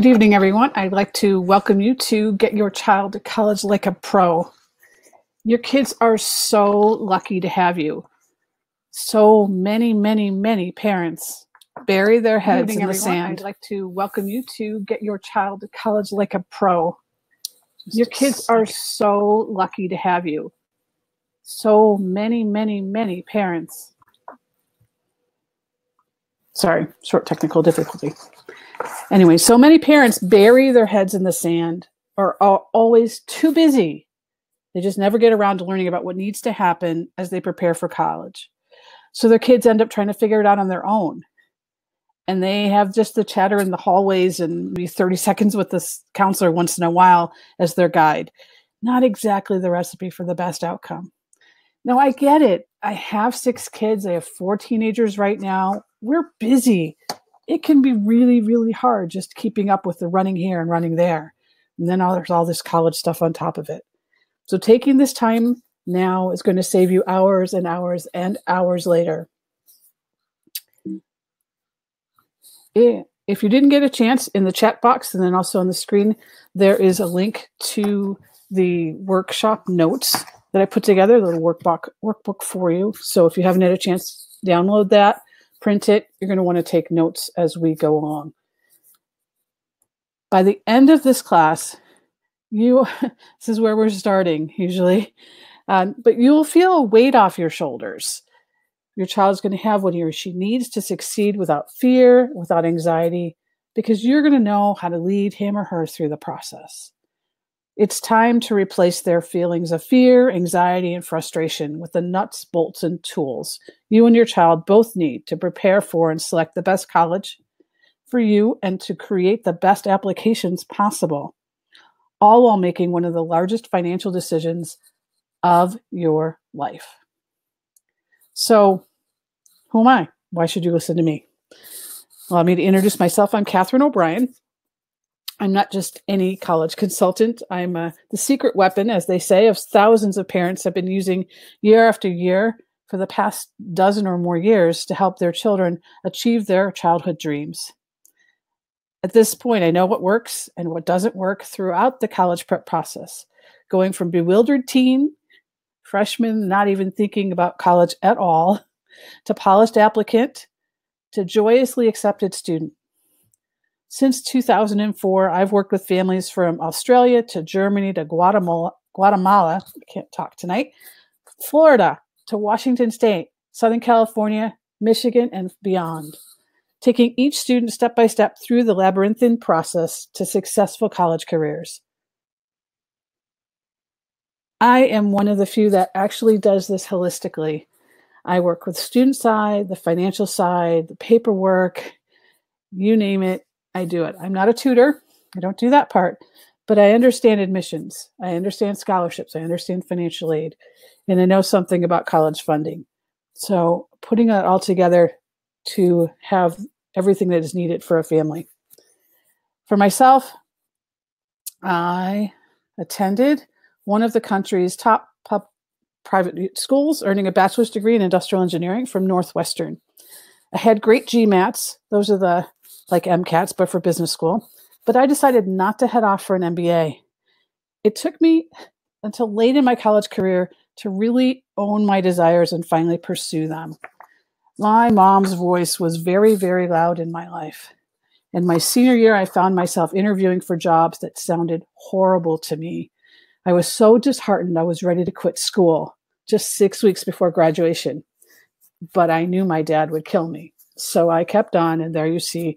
Good evening, everyone. I'd like to welcome you to Get Your Child to College Like a Pro. Your kids are so lucky to have you. So many parents bury their heads in the sand. I'd like to welcome you to Get Your Child to College Like a Pro. Your kids are so lucky to have you. So many parents. Sorry, short technical difficulty. Anyway, so many parents bury their heads in the sand or are always too busy. They just never get around to learning about what needs to happen as they prepare for college. So their kids end up trying to figure it out on their own. And they have just the chatter in the hallways and maybe 30 seconds with this counselor once in a while as their guide. Not exactly the recipe for the best outcome. Now, I get it. I have 6 kids. I have 4 teenagers right now. We're busy. It can be really hard just keeping up with the running here and running there. And then there's all this college stuff on top of it. So taking this time now is going to save you hours and hours and hours later. If you didn't get a chance, in the chat box and then also on the screen, there is a link to the workshop notes that I put together, a little workbook for you. So if you haven't had a chance, download that. Print it. You're going to want to take notes as we go along. By the end of this class, this is where we're starting usually, but you will feel a weight off your shoulders. Your child's going to have what he or she needs to succeed without fear, without anxiety, because you're going to know how to lead him or her through the process. It's time to replace their feelings of fear, anxiety, and frustration with the nuts, bolts, and tools you and your child both need to prepare for and select the best college for you and to create the best applications possible, all while making one of the largest financial decisions of your life. So, who am I? Why should you listen to me? Allow me to introduce myself. I'm Katherine O'Brien. I'm not just any college consultant. I'm the secret weapon, as they say, of thousands of parents have been using year after year for the past dozen or more years to help their children achieve their childhood dreams. At this point, I know what works and what doesn't work throughout the college prep process, going from bewildered teen, freshman, not even thinking about college at all, to polished applicant, to joyously accepted student. Since 2004, I've worked with families from Australia to Germany to Guatemala, I can't talk tonight, Florida to Washington State, Southern California, Michigan, and beyond, taking each student step by step through the labyrinthine process to successful college careers. I am one of the few that actually does this holistically. I work with student side, the financial side, the paperwork, you name it. I do it. I'm not a tutor. I don't do that part, but I understand admissions. I understand scholarships. I understand financial aid, and I know something about college funding. So putting that all together to have everything that is needed for a family. For myself, I attended one of the country's top private schools, earning a bachelor's degree in industrial engineering from Northwestern. I had great GMATs. Those are like MCATs, but for business school. But I decided not to head off for an MBA. It took me until late in my college career to really own my desires and finally pursue them. My mom's voice was very loud in my life. In my senior year, I found myself interviewing for jobs that sounded horrible to me. I was so disheartened I was ready to quit school just 6 weeks before graduation. But I knew my dad would kill me. So I kept on, and there you see a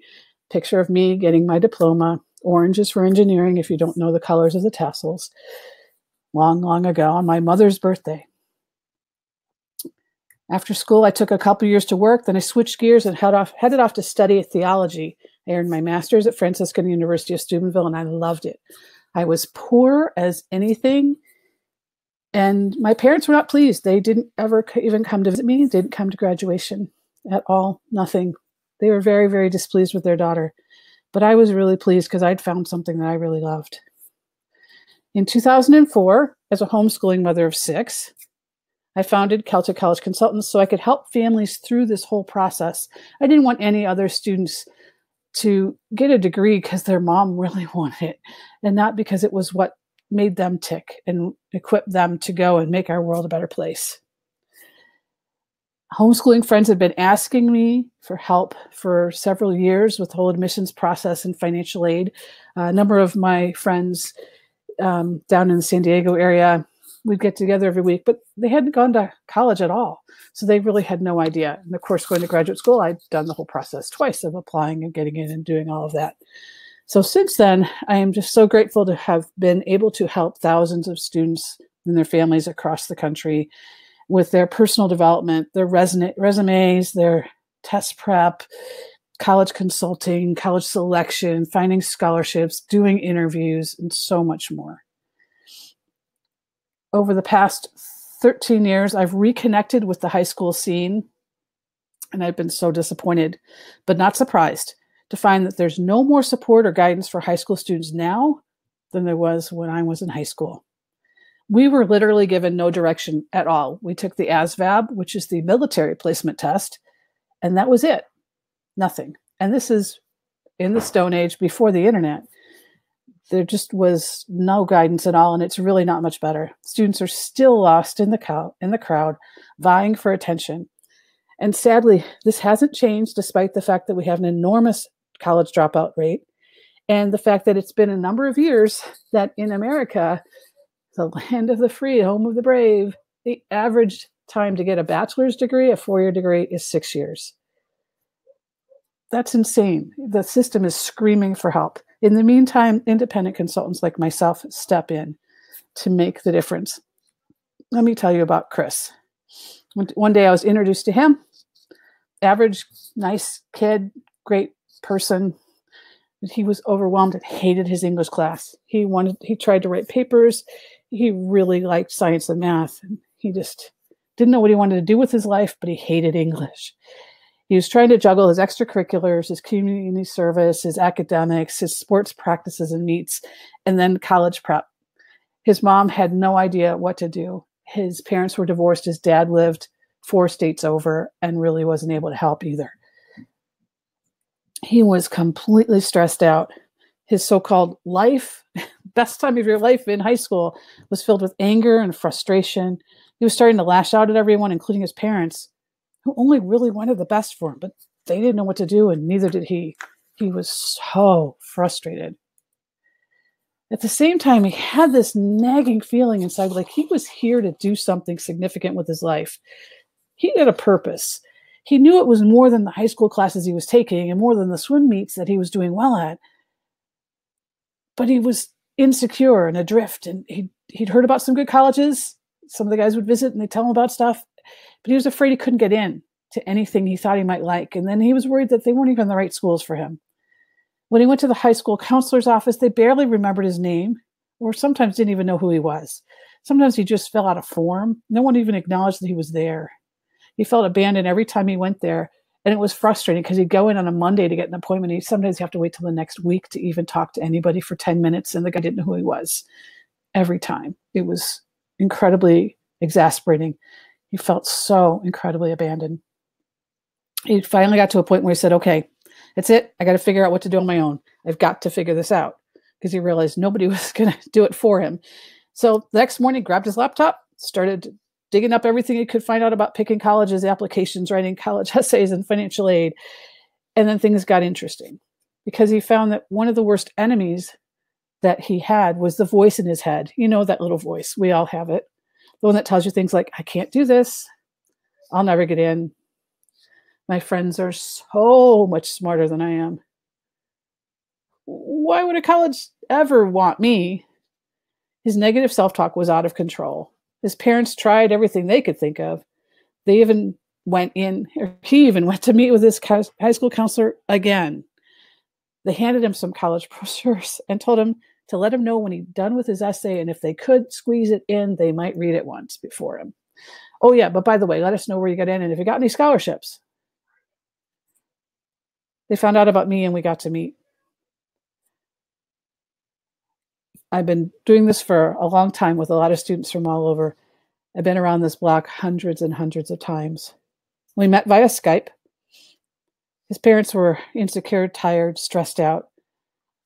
picture of me getting my diploma. Orange is for engineering, if you don't know the colors of the tassels. Long ago, on my mother's birthday. After school, I took a couple years to work. Then I switched gears and headed off to study theology. I earned my master's at Franciscan University of Steubenville, and I loved it. I was poor as anything, and my parents were not pleased. They didn't ever even come to visit me, didn't come to graduation at all, nothing. They were very displeased with their daughter. But I was really pleased because I'd found something that I really loved. In 2004, as a homeschooling mother of 6, I founded Celtic College Consultants so I could help families through this whole process. I didn't want any other students to get a degree because their mom really wanted it and not because it was what made them tick and equip them to go and make our world a better place. Homeschooling friends have been asking me for help for several years with the whole admissions process and financial aid. A number of my friends down in the San Diego area, we'd get together every week, but they hadn't gone to college at all. So they really had no idea. And of course, going to graduate school, I'd done the whole process twice of applying and getting in and doing all of that. So since then, I am just so grateful to have been able to help thousands of students and their families across the country with their personal development, their resumes, their test prep, college consulting, college selection, finding scholarships, doing interviews, and so much more. Over the past 13 years, I've reconnected with the high school scene, and I've been so disappointed, but not surprised, to find that there's no more support or guidance for high school students now than there was when I was in high school. We were literally given no direction at all. We took the ASVAB, which is the military placement test, and that was it. Nothing. And this is in the Stone Age before the internet. There just was no guidance at all, and it's really not much better. Students are still lost in the crowd, vying for attention. And sadly, this hasn't changed despite the fact that we have an enormous college dropout rate and the fact that it's been a number of years that in America, the land of the free, home of the brave, the average time to get a bachelor's degree, a 4-year degree, is 6 years. That's insane. The system is screaming for help. In the meantime, independent consultants like myself step in to make the difference. Let me tell you about Chris. One day I was introduced to him. Average, nice kid, great person. He was overwhelmed and hated his English class. He tried to write papers. He really liked science and math. He just didn't know what he wanted to do with his life, but he hated English. He was trying to juggle his extracurriculars, his community service, his academics, his sports practices and meets, and then college prep. His mom had no idea what to do. His parents were divorced. His dad lived 4 states over and really wasn't able to help either. He was completely stressed out. His so-called life, best time of your life in high school, was filled with anger and frustration. He was starting to lash out at everyone, including his parents, who only really wanted the best for him, but they didn't know what to do, and neither did he. He was so frustrated. At the same time, he had this nagging feeling inside, like he was here to do something significant with his life. He had a purpose. He knew it was more than the high school classes he was taking and more than the swim meets that he was doing well at. But he was insecure and adrift, and he'd heard about some good colleges. Some of the guys would visit and they'd tell him about stuff, but he was afraid he couldn't get in to anything he thought he might like. And then he was worried that they weren't even the right schools for him. When he went to the high school counselor's office, they barely remembered his name, or sometimes didn't even know who he was. Sometimes he just filled out a form. No one even acknowledged that he was there. He felt abandoned every time he went there. And it was frustrating because he'd go in on a Monday to get an appointment. He'd sometimes have to wait till the next week to even talk to anybody for 10 minutes. And the guy didn't know who he was every time. It was incredibly exasperating. He felt so incredibly abandoned. He finally got to a point where he said, okay, that's it. I got to figure out what to do on my own. I've got to figure this out, because he realized nobody was going to do it for him. So the next morning, he grabbed his laptop, started digging up everything he could find out about picking colleges, applications, writing college essays, and financial aid. And then things got interesting, because he found that one of the worst enemies that he had was the voice in his head. You know, that little voice. We all have it. The one that tells you things like, I can't do this. I'll never get in. My friends are so much smarter than I am. Why would a college ever want me? His negative self-talk was out of control. His parents tried everything they could think of. They even he even went to meet with his high school counselor again. They handed him some college brochures and told him to let him know when he'd done with his essay, and if they could squeeze it in, they might read it once before him. Oh yeah, but by the way, let us know where you got in and if you got any scholarships. They found out about me and we got to meet. I've been doing this for a long time with a lot of students from all over. I've been around this block hundreds and hundreds of times. We met via Skype. His parents were insecure, tired, stressed out.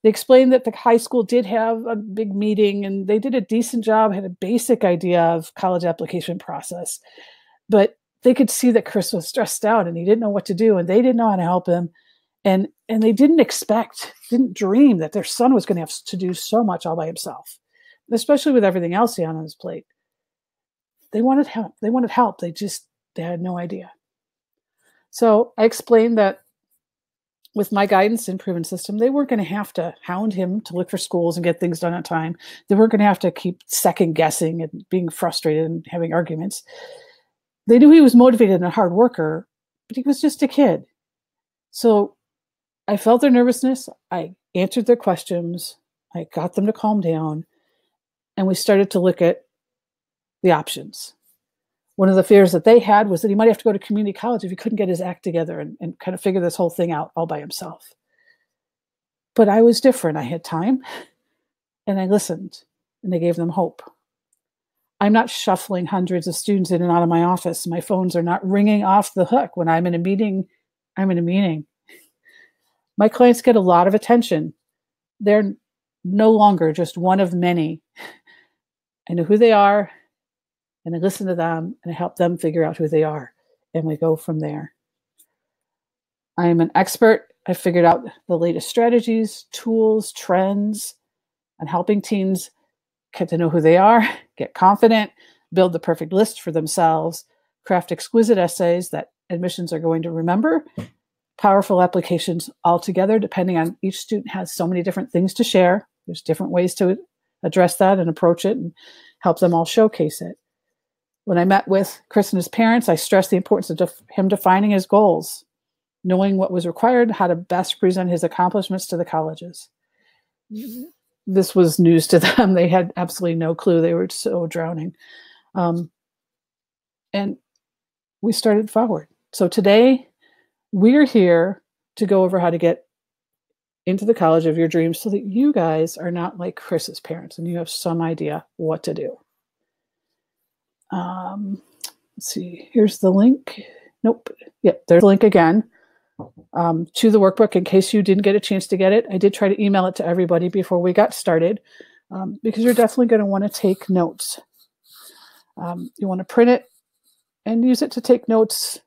They explained that the high school did have a big meeting and they did a decent job, had a basic idea of college application process. But they could see that Chris was stressed out and he didn't know what to do and they didn't know how to help him. And they didn't dream that their son was going to have to do so much all by himself, especially with everything else he had on his plate. They wanted help. They had no idea. So I explained that with my guidance and proven system, they weren't going to have to hound him to look for schools and get things done on time. They weren't going to have to keep second guessing and being frustrated and having arguments. They knew he was motivated and a hard worker, but he was just a kid. So I felt their nervousness. I answered their questions. I got them to calm down. And we started to look at the options. One of the fears that they had was that he might have to go to community college if he couldn't get his act together and kind of figure this whole thing out all by himself. But I was different. I had time and I listened and I gave them hope. I'm not shuffling hundreds of students in and out of my office. My phones are not ringing off the hook. When I'm in a meeting, I'm in a meeting. My clients get a lot of attention. They're no longer just one of many. I know who they are, and I listen to them, and I help them figure out who they are, and we go from there. I am an expert. I figured out the latest strategies, tools, trends, and helping teens get to know who they are, get confident, build the perfect list for themselves, craft exquisite essays that admissions are going to remember, powerful applications altogether, depending on each student has so many different things to share. There's different ways to address that and approach it and help them all showcase it. When I met with Chris and his parents, I stressed the importance of him defining his goals, knowing what was required, how to best present his accomplishments to the colleges. This was news to them. They had absolutely no clue. They were so drowning. And we started forward. So today, we're here to go over how to get into the college of your dreams so that you guys are not like Chris's parents and you have some idea what to do. Let's see, here's the link. Nope. Yep, there's the link again to the workbook in case you didn't get a chance to get it. I did try to email it to everybody before we got started because you're definitely going to want to take notes. You want to print it and use it to take notes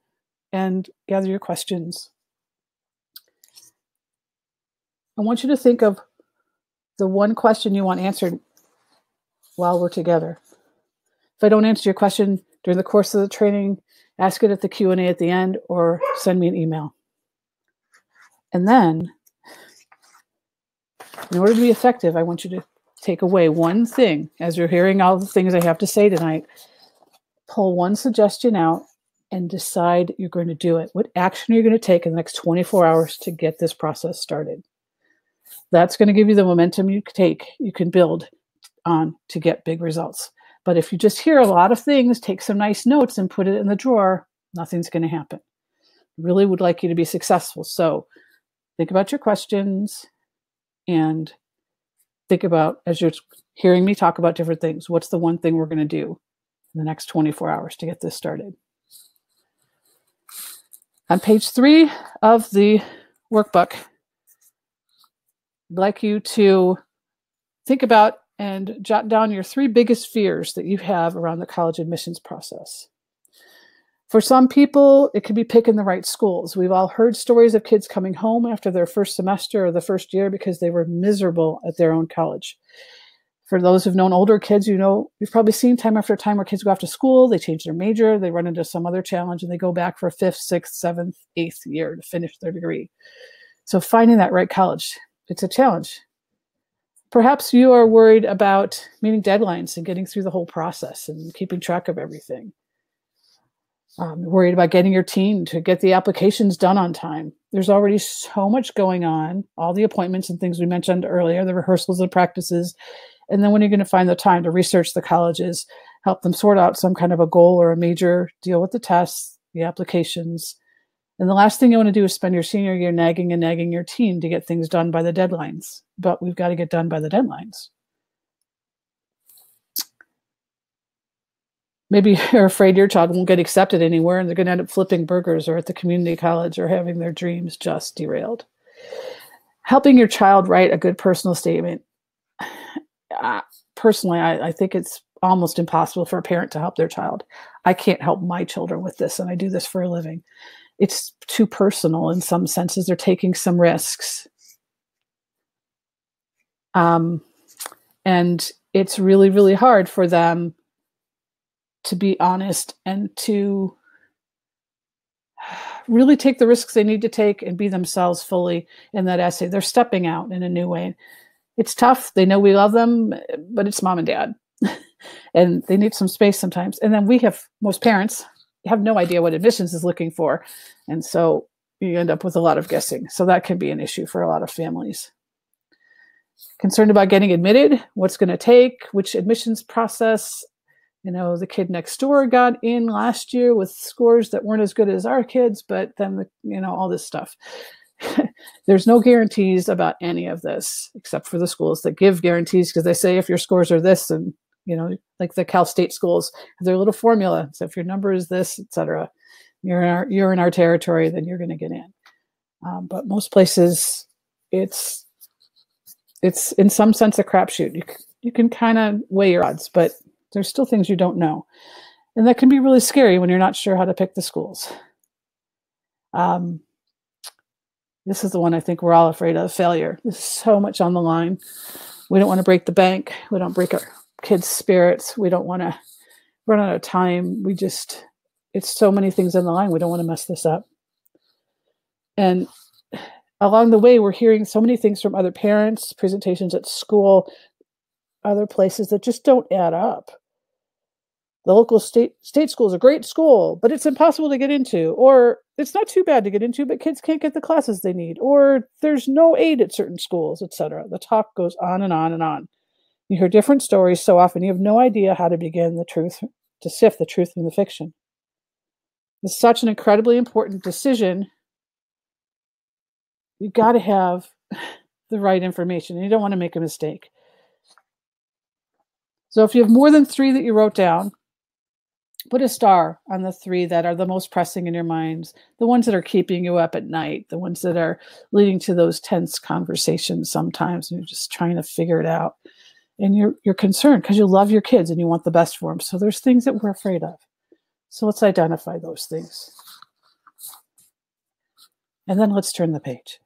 and gather your questions. I want you to think of the one question you want answered while we're together. If I don't answer your question during the course of the training, ask it at the Q&A at the end or send me an email. And then, in order to be effective, I want you to take away one thing. As you're hearing all the things I have to say tonight, pull one suggestion out and decide you're going to do it. What action are you going to take in the next 24 hours to get this process started? That's going to give you the momentum you can build on to get big results. But if you just hear a lot of things, take some nice notes and put it in the drawer, nothing's going to happen. I really would like you to be successful. So think about your questions and think about, as you're hearing me talk about different things, what's the one thing we're going to do in the next 24 hours to get this started? On page 3 of the workbook, I'd like you to think about and jot down your 3 biggest fears that you have around the college admissions process. For some people, it could be picking the right schools. We've all heard stories of kids coming home after their first semester or the first year because they were miserable at their own college. For those who've known older kids, you've probably seen time after time where kids go off to school, they change their major, they run into some other challenge, and they go back for a 5th, 6th, 7th, 8th year to finish their degree. So finding that right college, it's a challenge. Perhaps you are worried about meeting deadlines and getting through the whole process and keeping track of everything. Worried about getting your teen to get the applications done on time. There's already so much going on, all the appointments and things we mentioned earlier, the rehearsals and practices. And then when you're going to find the time to research the colleges, help them sort out some kind of a goal or a major, deal with the tests, the applications. And the last thing you want to do is spend your senior year nagging your teen to get things done by the deadlines. But we've got to get done by the deadlines. Maybe you're afraid your child won't get accepted anywhere and they're going to end up flipping burgers or at the community college or having their dreams just derailed. Helping your child write a good personal statement. Personally, I think it's almost impossible for a parent to help their child. I can't help my children with this, and I do this for a living. It's too personal in some senses. They're taking some risks. And it's really, really hard for them to be honest and to really take the risks they need to take and be themselves fully in that essay. They're stepping out in a new way. It's tough. They know we love them, but it's mom and dad. And they need some space sometimes. And then most parents have no idea what admissions is looking for. And so you end up with a lot of guessing. So that can be an issue for a lot of families. Concerned about getting admitted, what's going to take, which admissions process. The kid next door got in last year with scores that weren't as good as our kids, but then, all this stuff. There's no guarantees about any of this, except for the schools that give guarantees, because they say if your scores are this, and, like the Cal State schools, their little formula. So if your number is this, etc., you're in our territory, then you're going to get in. But most places, it's in some sense a crapshoot. You can kind of weigh your odds, but there's still things you don't know. And that can be really scary when you're not sure how to pick the schools. This is the one I think we're all afraid of, failure. There's so much on the line. We don't want to break the bank. We don't break our kids' spirits. We don't want to run out of time. It's so many things on the line. We don't want to mess this up. And along the way, we're hearing so many things from other parents, presentations at school, other places that just don't add up. The local state school is a great school, but it's impossible to get into, or it's not too bad to get into, but kids can't get the classes they need, or there's no aid at certain schools, etc. The talk goes on and on and on. You hear different stories so often, you have no idea how to begin to sift the truth from the fiction. It's such an incredibly important decision. You've got to have the right information, and you don't want to make a mistake. So if you have more than 3 that you wrote down, put a star on the 3 that are the most pressing in your minds, the ones that are keeping you up at night, the ones that are leading to those tense conversations sometimes, and you're just trying to figure it out. And you're concerned because you love your kids and you want the best for them. So there's things that we're afraid of. So let's identify those things. And then let's turn the page.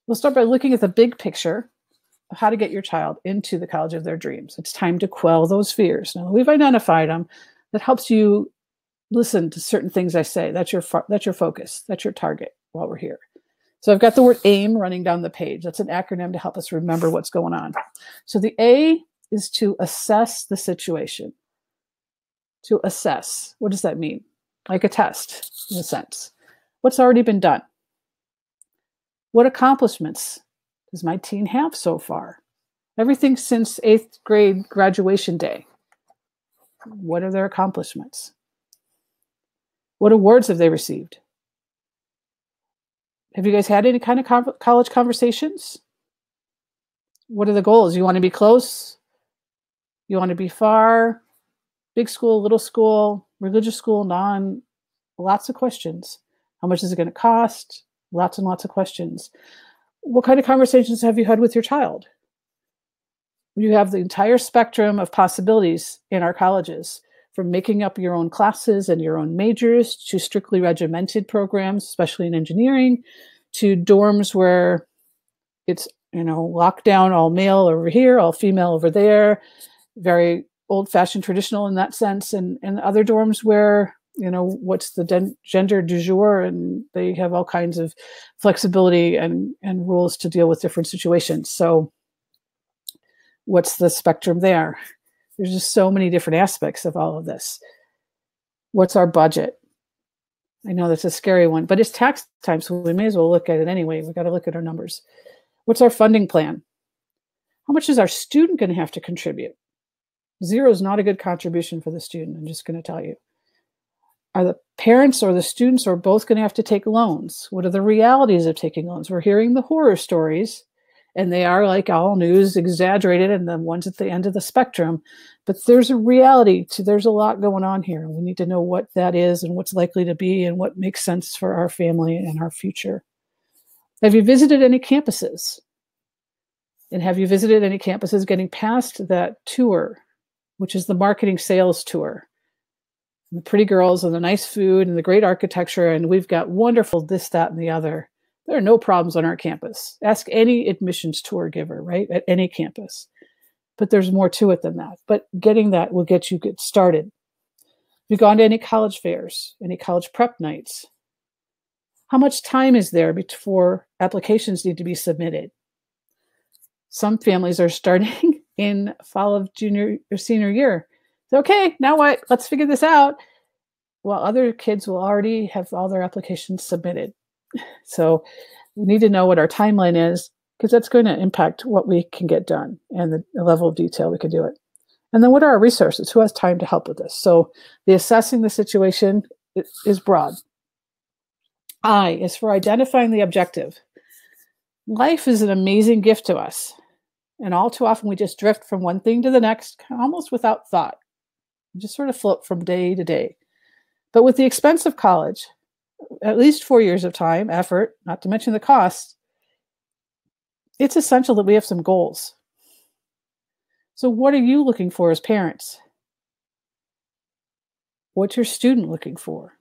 We'll start by looking at the big picture of how to get your child into the college of their dreams. It's time to quell those fears. Now, we've identified them. That helps you listen to certain things I say. That's your focus. That's your target while we're here. So I've got the word AIM running down the page. That's an acronym to help us remember what's going on. So the A is to assess the situation. To assess. What does that mean? Like a test, in a sense. What's already been done? What accomplishments does my teen have so far? Everything since 8th grade graduation day. What are their accomplishments? What awards have they received? Have you guys had any kind of college conversations? What are the goals? You want to be close? You want to be far? Big school, little school, religious school, non? Lots of questions. How much is it going to cost? Lots and lots of questions. What kind of conversations have you had with your child? You have the entire spectrum of possibilities in our colleges, from making up your own classes and your own majors to strictly regimented programs, especially in engineering, to dorms where it's, locked down, all male over here, all female over there, very old-fashioned traditional in that sense, and other dorms where, what's the gender du jour, and they have all kinds of flexibility and rules to deal with different situations. So what's the spectrum there? There's just so many different aspects of all of this. What's our budget? I know that's a scary one, but it's tax time, so we may as well look at it anyway. We've got to look at our numbers. What's our funding plan? How much is our student going to have to contribute? 0 is not a good contribution for the student, I'm just going to tell you. Are the parents or the students or both going to have to take loans? What are the realities of taking loans? We're hearing the horror stories, And they are, like all news, exaggerated and the ones at the end of the spectrum. But there's a reality to, there's a lot going on here. We need to know what that is and what's likely to be and what makes sense for our family and our future. Have you visited any campuses? And have you visited any campuses getting past that tour, which is the marketing sales tour? And the pretty girls and the nice food and the great architecture, and we've got wonderful this, that, and the other. There are no problems on our campus. Ask any admissions tour giver, right, at any campus. But there's more to it than that. But getting that will get started. Have you gone to any college fairs, any college prep nights? How much time is there before applications need to be submitted? Some families are starting in fall of junior or senior year. So, okay, now what? Let's figure this out. While other kids will already have all their applications submitted. So we need to know what our timeline is, because that's going to impact what we can get done and the level of detail we can do it. And then what are our resources? Who has time to help with this? So the assessing the situation is broad. I is for identifying the objective. Life is an amazing gift to us. And all too often we just drift from one thing to the next, almost without thought. We just sort of float from day to day. But with the expense of college, at least 4 years of time, effort, not to mention the cost, it's essential that we have some goals. So what are you looking for as parents? What's your student looking for?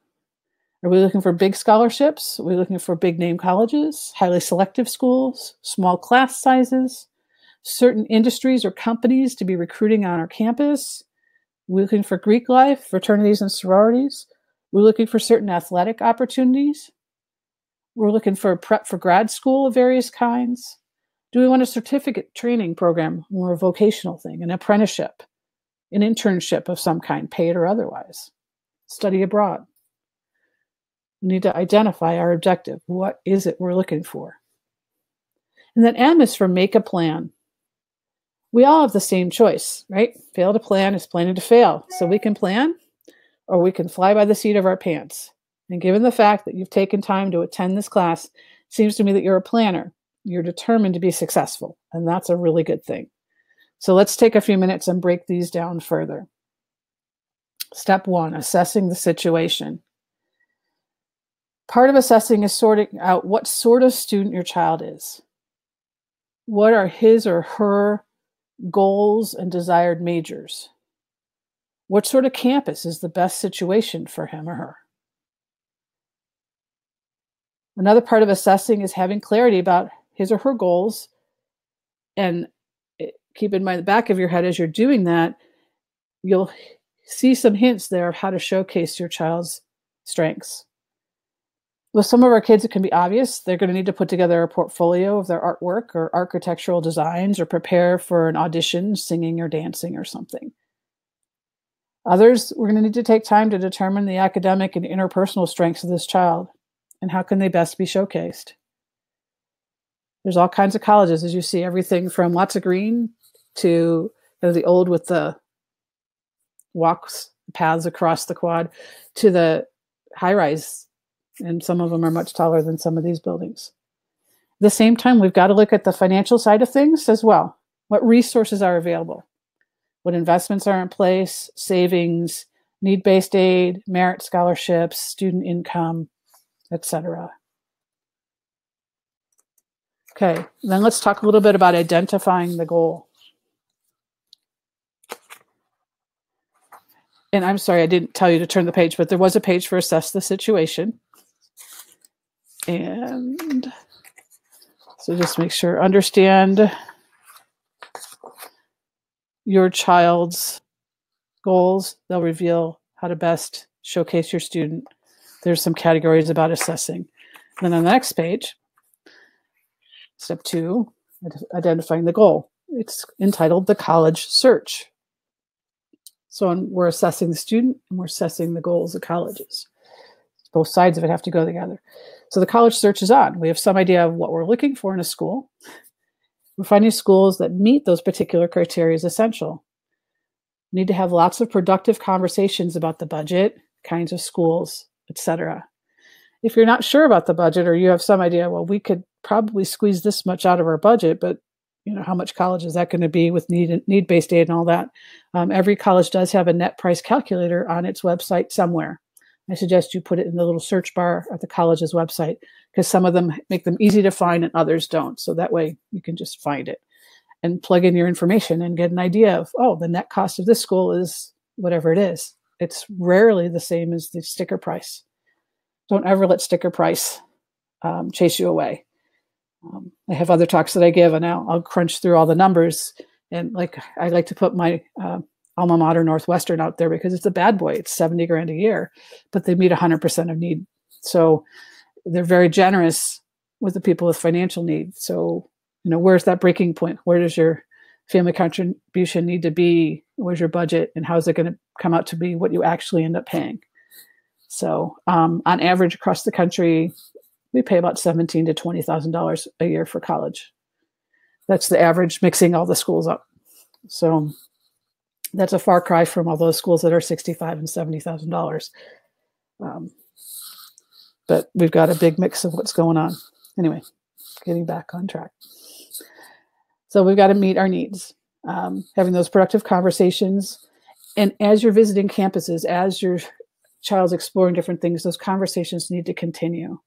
Are we looking for big scholarships? Are we looking for big name colleges, highly selective schools, small class sizes, certain industries or companies to be recruiting on our campus? We're looking for Greek life, fraternities and sororities. We're looking for certain athletic opportunities. We're looking for prep for grad school of various kinds. Do we want a certificate training program or a vocational thing, an apprenticeship, an internship of some kind, paid or otherwise? Study abroad. We need to identify our objective. What is it we're looking for? And then M is for make a plan. We all have the same choice, right? Fail to plan is planning to fail. So we can plan, or we can fly by the seat of our pants. And given the fact that you've taken time to attend this class, it seems to me that you're a planner. You're determined to be successful, and that's a really good thing. So let's take a few minutes and break these down further. Step 1, assessing the situation. Part of assessing is sorting out what sort of student your child is. What are his or her goals and desired majors? What sort of campus is the best situation for him or her? Another part of assessing is having clarity about his or her goals. And keep in mind, the back of your head as you're doing that, you'll see some hints there of how to showcase your child's strengths. With some of our kids, it can be obvious. They're going to need to put together a portfolio of their artwork or architectural designs, or prepare for an audition, singing or dancing or something. Others, we're going to need to take time to determine the academic and interpersonal strengths of this child and how can they best be showcased. There's all kinds of colleges, as you see, everything from lots of green to the old with the walks, paths across the quad, to the high-rise, and some of them are much taller than some of these buildings. At the same time, we've got to look at the financial side of things as well. What resources are available? What investments are in place? Savings, need-based aid, merit scholarships, student income, etc. Okay, then let's talk a little bit about identifying the goal. And I'm sorry, I didn't tell you to turn the page, but there was a page for assess the situation. And so just make sure, understand your child's goals. They'll reveal how to best showcase your student. There's some categories about assessing. Then on the next page, step 2, identifying the goal. It's entitled the college search. So we're assessing the student and we're assessing the goals of colleges. Both sides of it have to go together. So the college search is on. We have some idea of what we're looking for in a school. We're finding schools that meet those particular criteria is essential. We need to have lots of productive conversations about the budget, kinds of schools, etc. If you're not sure about the budget, or you have some idea, well, we could probably squeeze this much out of our budget, but how much college is that going to be with need-based aid and all that? Every college does have a net price calculator on its website somewhere. I suggest you put it in the little search bar at the college's website, because some of them make them easy to find and others don't. So that way you can just find it and plug in your information and get an idea of, oh, the net cost of this school is whatever it is. It's rarely the same as the sticker price. Don't ever let sticker price chase you away. I have other talks that I give, and I'll crunch through all the numbers. And I like to put my alma mater, Northwestern, out there because it's a bad boy. It's $70 grand a year, but they meet 100% of need. So they're very generous with the people with financial need. So, where's that breaking point? Where does your family contribution need to be? Where's your budget? And how is it going to come out to be what you actually end up paying? So on average across the country, we pay about $17,000 to $20,000 a year for college. That's the average, mixing all the schools up. So that's a far cry from all those schools that are $65,000 and $70,000. But we've got a big mix of what's going on. Anyway, getting back on track. So we've got to meet our needs, having those productive conversations. And as you're visiting campuses, as your child's exploring different things, those conversations need to continue.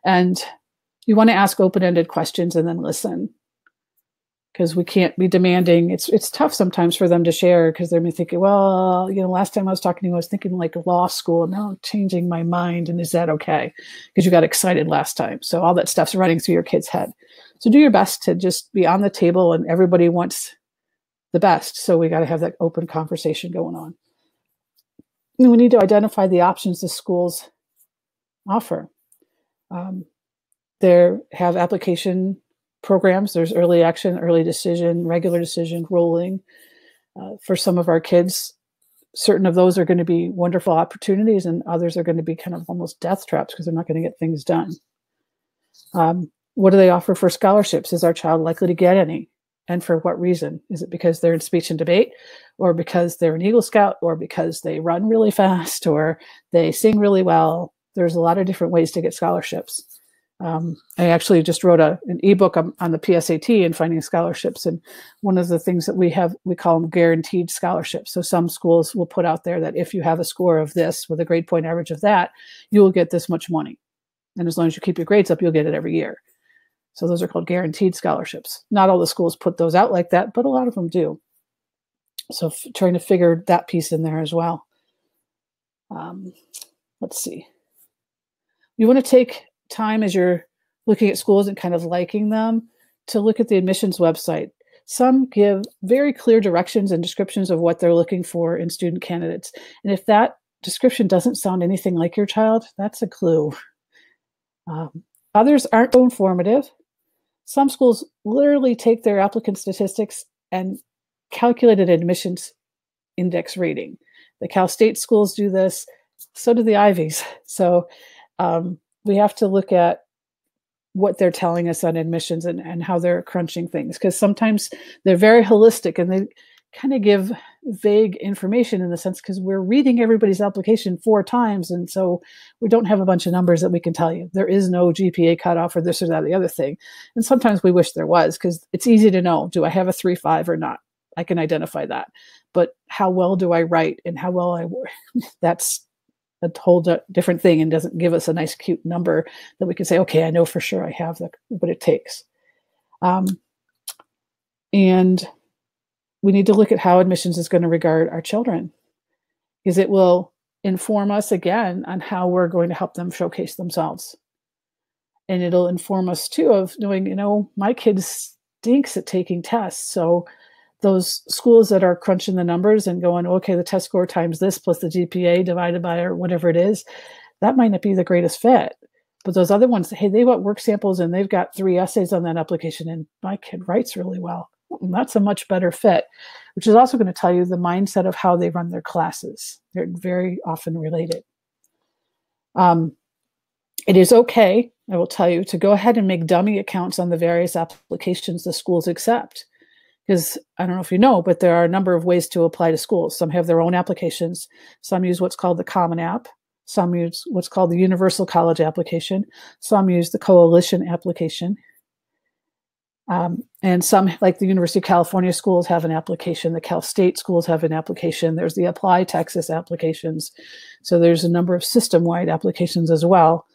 And you want to ask open-ended questions and then listen, because we can't be demanding. It's tough sometimes for them to share, because they're thinking, well, last time I was talking to you, I was thinking like law school, and now I'm changing my mind. And is that okay? Because you got excited last time. So all that stuff's running through your kid's head. So do your best to just be on the table, and everybody wants the best. So we got to have that open conversation going on. And we need to identify the options the schools offer. There have application programs. There's early action, early decision, regular decision, rolling. For some of our kids, certain of those are going to be wonderful opportunities, and others are going to be kind of almost death traps because they're not going to get things done. What do they offer for scholarships? Is our child likely to get any? And for what reason? Is it because they're in speech and debate, or because they're an Eagle Scout, or because they run really fast, or they sing really well? There's a lot of different ways to get scholarships. I actually just wrote an ebook on the PSAT and finding scholarships. And one of the things that we call them guaranteed scholarships. So some schools will put out there that if you have a score of this with a grade point average of that, you will get this much money. And as long as you keep your grades up, you'll get it every year. So those are called guaranteed scholarships. Not all the schools put those out like that, but a lot of them do. So trying to figure that piece in there as well. Let's see. You want to take time as you're looking at schools and kind of liking them to look at the admissions website. Some give very clear directions and descriptions of what they're looking for in student candidates. And if that description doesn't sound anything like your child, that's a clue. Others aren't so informative. Some schools literally take their applicant statistics and calculate an admissions index rating. The Cal State schools do this. So do the Ivies. So we have to look at what they're telling us on admissions and how they're crunching things, because sometimes they're very holistic and they kind of give vague information in the sense because we're reading everybody's application 4 times. And so we don't have a bunch of numbers that we can tell you. There is no GPA cutoff or this or that or the other thing. And sometimes we wish there was, because it's easy to know, do I have a 3.5 or not? I can identify that. But how well do I write and how well I work? That's a whole different thing, and doesn't give us a nice, cute number that we can say, okay, I know for sure I have what it takes. And we need to look at how admissions is going to regard our children, because it will inform us again on how we're going to help them showcase themselves. And it'll inform us too of knowing, my kid stinks at taking tests. So those schools that are crunching the numbers and going, okay, the test score times this plus the GPA divided by or whatever it is, that might not be the greatest fit. But those other ones, hey, they want work samples and they've got 3 essays on that application and my kid writes really well. That's a much better fit, which is also going to tell you the mindset of how they run their classes. They're very often related. It is okay, I will tell you, to go ahead and make dummy accounts on the various applications the schools accept. Because I don't know if you know, but there are a number of ways to apply to schools. Some have their own applications. Some use what's called the Common App. Some use what's called the Universal College application. Some use the Coalition application. And some, like the University of California schools, have an application. The Cal State schools have an application. There's the Apply Texas applications. So there's a number of system-wide applications as well.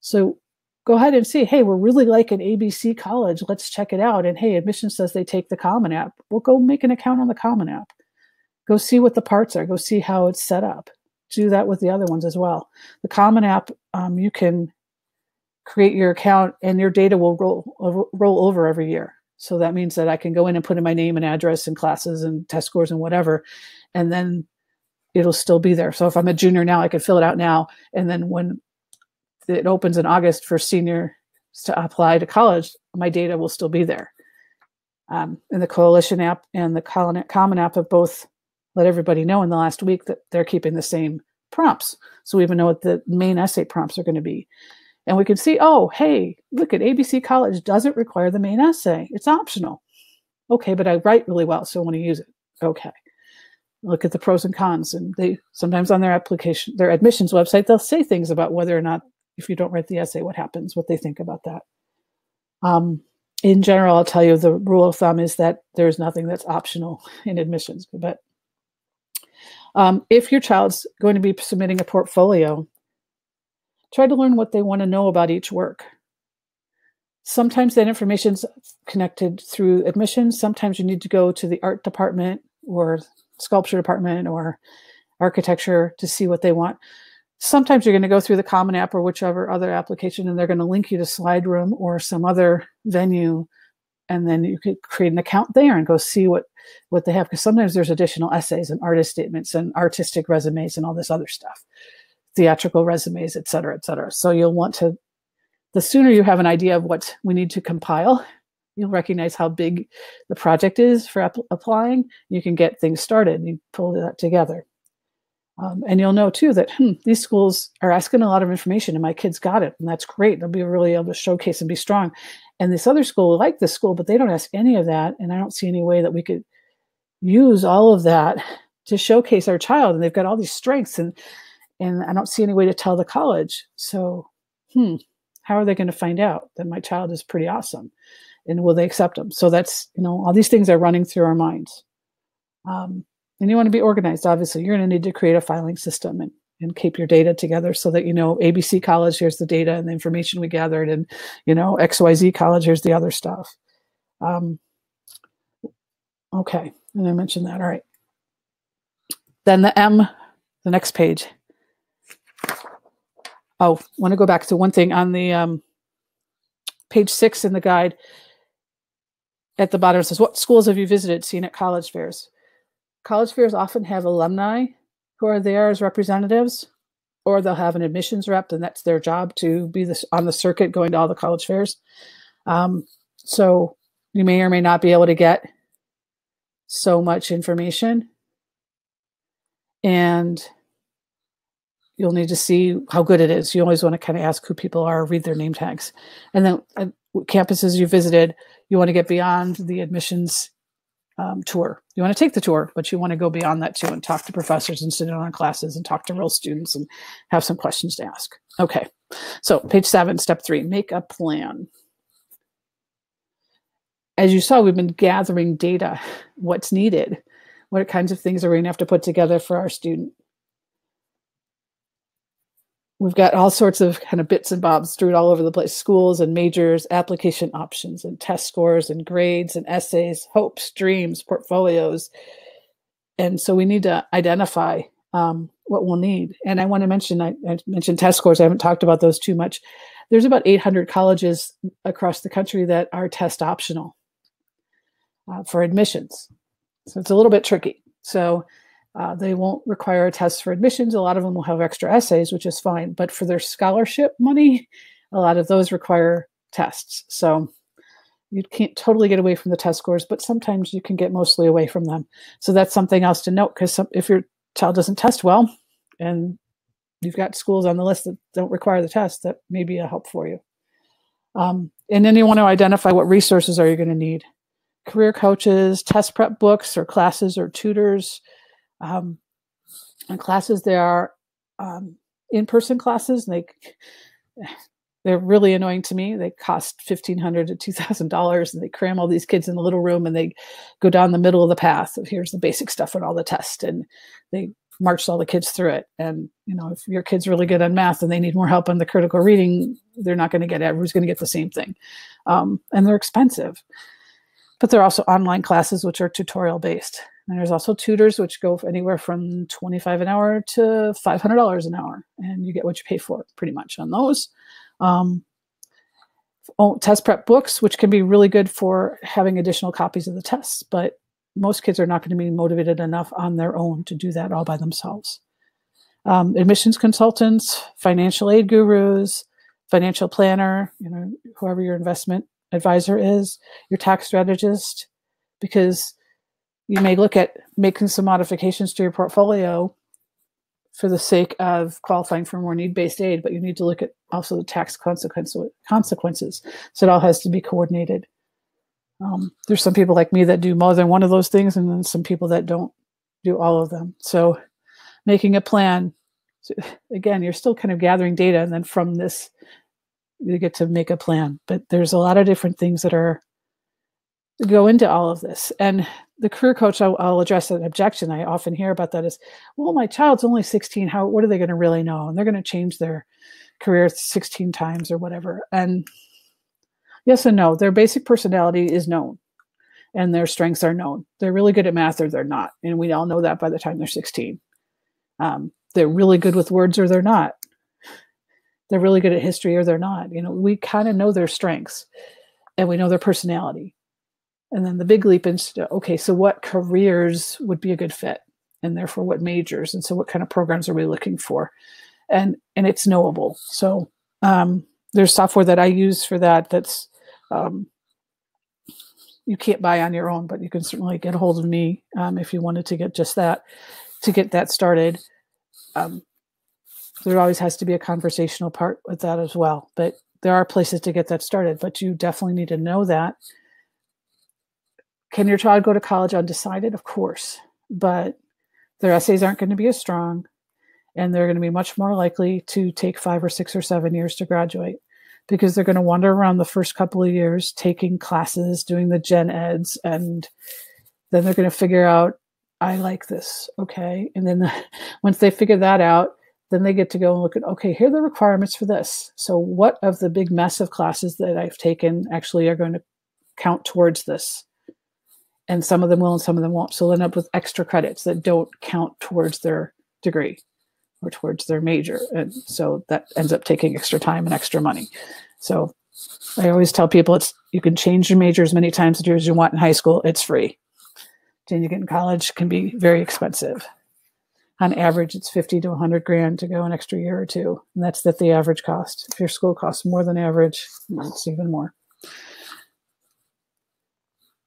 So go ahead and see, hey, we're really like an ABC college. Let's check it out. And hey, admissions says they take the Common App. Well, go make an account on the Common App. Go see what the parts are. Go see how it's set up. Do that with the other ones as well. The Common App, you can create your account and your data will roll over every year. So that means that I can go in and put in my name and address and classes and test scores and whatever, and then it'll still be there. So if I'm a junior now, I can fill it out now. And then when it opens in August for seniors to apply to college, my data will still be there. And the Coalition app and the Common app have both let everybody know in the last week that they're keeping the same prompts. So we even know what the main essay prompts are going to be. And we can see, oh, hey, look at ABC College doesn't require the main essay. It's optional. Okay, but I write really well, so I want to use it. Okay. Look at the pros and cons. And they sometimes on their application, their admissions website, they'll say things about whether or not, if you don't write the essay, what happens, what they think about that. In general, I'll tell you the rule of thumb is that there's nothing that's optional in admissions. But if your child's going to be submitting a portfolio, try to learn what they want to know about each work. Sometimes that information's connected through admissions. Sometimes you need to go to the art department or sculpture department or architecture to see what they want. Sometimes you're going to go through the Common App or whichever other application, and they're going to link you to Slide Room or some other venue, and then you could create an account there and go see what they have. Because sometimes there's additional essays and artist statements and artistic resumes and all this other stuff. Theatrical resumes, et cetera, et cetera. So you'll want to, the sooner you have an idea of what we need to compile, you'll recognize how big the project is for applying. You can get things started and you pull that together. And you'll know too that these schools are asking a lot of information and my kids got it. And that's great. They'll be really able to showcase and be strong. And this other school like this school, but they don't ask any of that. And I don't see any way that we could use all of that to showcase our child. And they've got all these strengths and I don't see any way to tell the college. So, how are they going to find out that my child is pretty awesome? And will they accept them? So that's, all these things are running through our minds. And you want to be organized, obviously. You're going to need to create a filing system and keep your data together so that, ABC College, here's the data and the information we gathered. And, XYZ College, here's the other stuff. Okay. And I mentioned that. All right. Then the next page. Oh, I want to go back to one thing on the page 6 in the guide. At the bottom it says, what schools have you visited, seen at college fairs? College fairs often have alumni who are there as representatives, or they'll have an admissions rep, and that's their job to be on the circuit going to all the college fairs. So you may or may not be able to get so much information. And you'll need to see how good it is. You always want to kind of ask who people are, read their name tags. And then campuses you visited, you want to get beyond the admissions tour. You want to take the tour, but you want to go beyond that too and talk to professors and sit in on classes and talk to real students and have some questions to ask. Okay, so page 7, step 3, make a plan. As you saw, we've been gathering data, what's needed, what kinds of things are we going to have to put together for our student. We've got all sorts of kind of bits and bobs strewn all over the place, schools and majors, application options and test scores and grades and essays, hopes, dreams, portfolios. And so we need to identify what we'll need. And I want to mention, I mentioned test scores. I haven't talked about those too much. There's about 800 colleges across the country that are test optional for admissions. So it's a little bit tricky. So they won't require a test for admissions. A lot of them will have extra essays, which is fine. But for their scholarship money, a lot of those require tests. So you can't totally get away from the test scores, but sometimes you can get mostly away from them. So that's something else to note, because if your child doesn't test well and you've got schools on the list that don't require the test, that may be a help for you. And then you want to identify what resources are you going to need. Career coaches, test prep books or classes or tutors. And classes, there are in-person classes, and they're really annoying to me. They cost $1,500 to $2,000, and they cram all these kids in a little room, and they go down the middle of the path of here's the basic stuff and all the tests, and they marched all the kids through it. And, if your kid's really good on math and they need more help on the critical reading, they're not going to get it. Everyone's going to get the same thing. And they're expensive. But there are also online classes, which are tutorial based. And there's also tutors, which go anywhere from $25 an hour to $500 an hour. And you get what you pay for pretty much on those. Test prep books, which can be really good for having additional copies of the tests, but most kids are not going to be motivated enough on their own to do that all by themselves. Admissions consultants, financial aid gurus, financial planner, whoever your investment advisor is, your tax strategist, because you may look at making some modifications to your portfolio for the sake of qualifying for more need-based aid, but you need to look at also the tax consequences. So it all has to be coordinated. There's some people like me that do more than one of those things, and then some people that don't do all of them. So making a plan, again, you're still kind of gathering data, and then from this, you get to make a plan. But there's a lot of different things that go into all of this. And the career coach, I'll address an objection I often hear about that is, well, my child's only 16. What are they going to really know? And they're going to change their career 16 times or whatever. And yes and no. Their basic personality is known and their strengths are known. They're really good at math or they're not. And we all know that by the time they're 16. They're really good with words or they're not. They're really good at history or they're not. We kind of know their strengths and we know their personality. And then the big leap into, okay, so what careers would be a good fit? And therefore what majors? And so what kind of programs are we looking for? And it's knowable. So there's software that I use for that that's you can't buy on your own, but you can certainly get a hold of me if you wanted to get just that, to get that started. There always has to be a conversational part with that as well. But there are places to get that started, but you definitely need to know that. Can your child go to college undecided? Of course, but their essays aren't going to be as strong, and they're going to be much more likely to take 5 or 6 or 7 years to graduate because they're going to wander around the first couple of years taking classes, doing the gen eds, and then they're going to figure out, I like this, okay? And then once they figure that out, then they get to go and look at, okay, here are the requirements for this. So what of the big mess of classes that I've taken actually are going to count towards this? And some of them will and some of them won't. So they'll end up with extra credits that don't count towards their degree or towards their major. And so that ends up taking extra time and extra money. So I always tell people you can change your major as many times as you want in high school. It's free. Changing it in college can be very expensive. On average, it's $50 to $100,000 to go an extra year or two. And that's the average cost. If your school costs more than average, it's even more.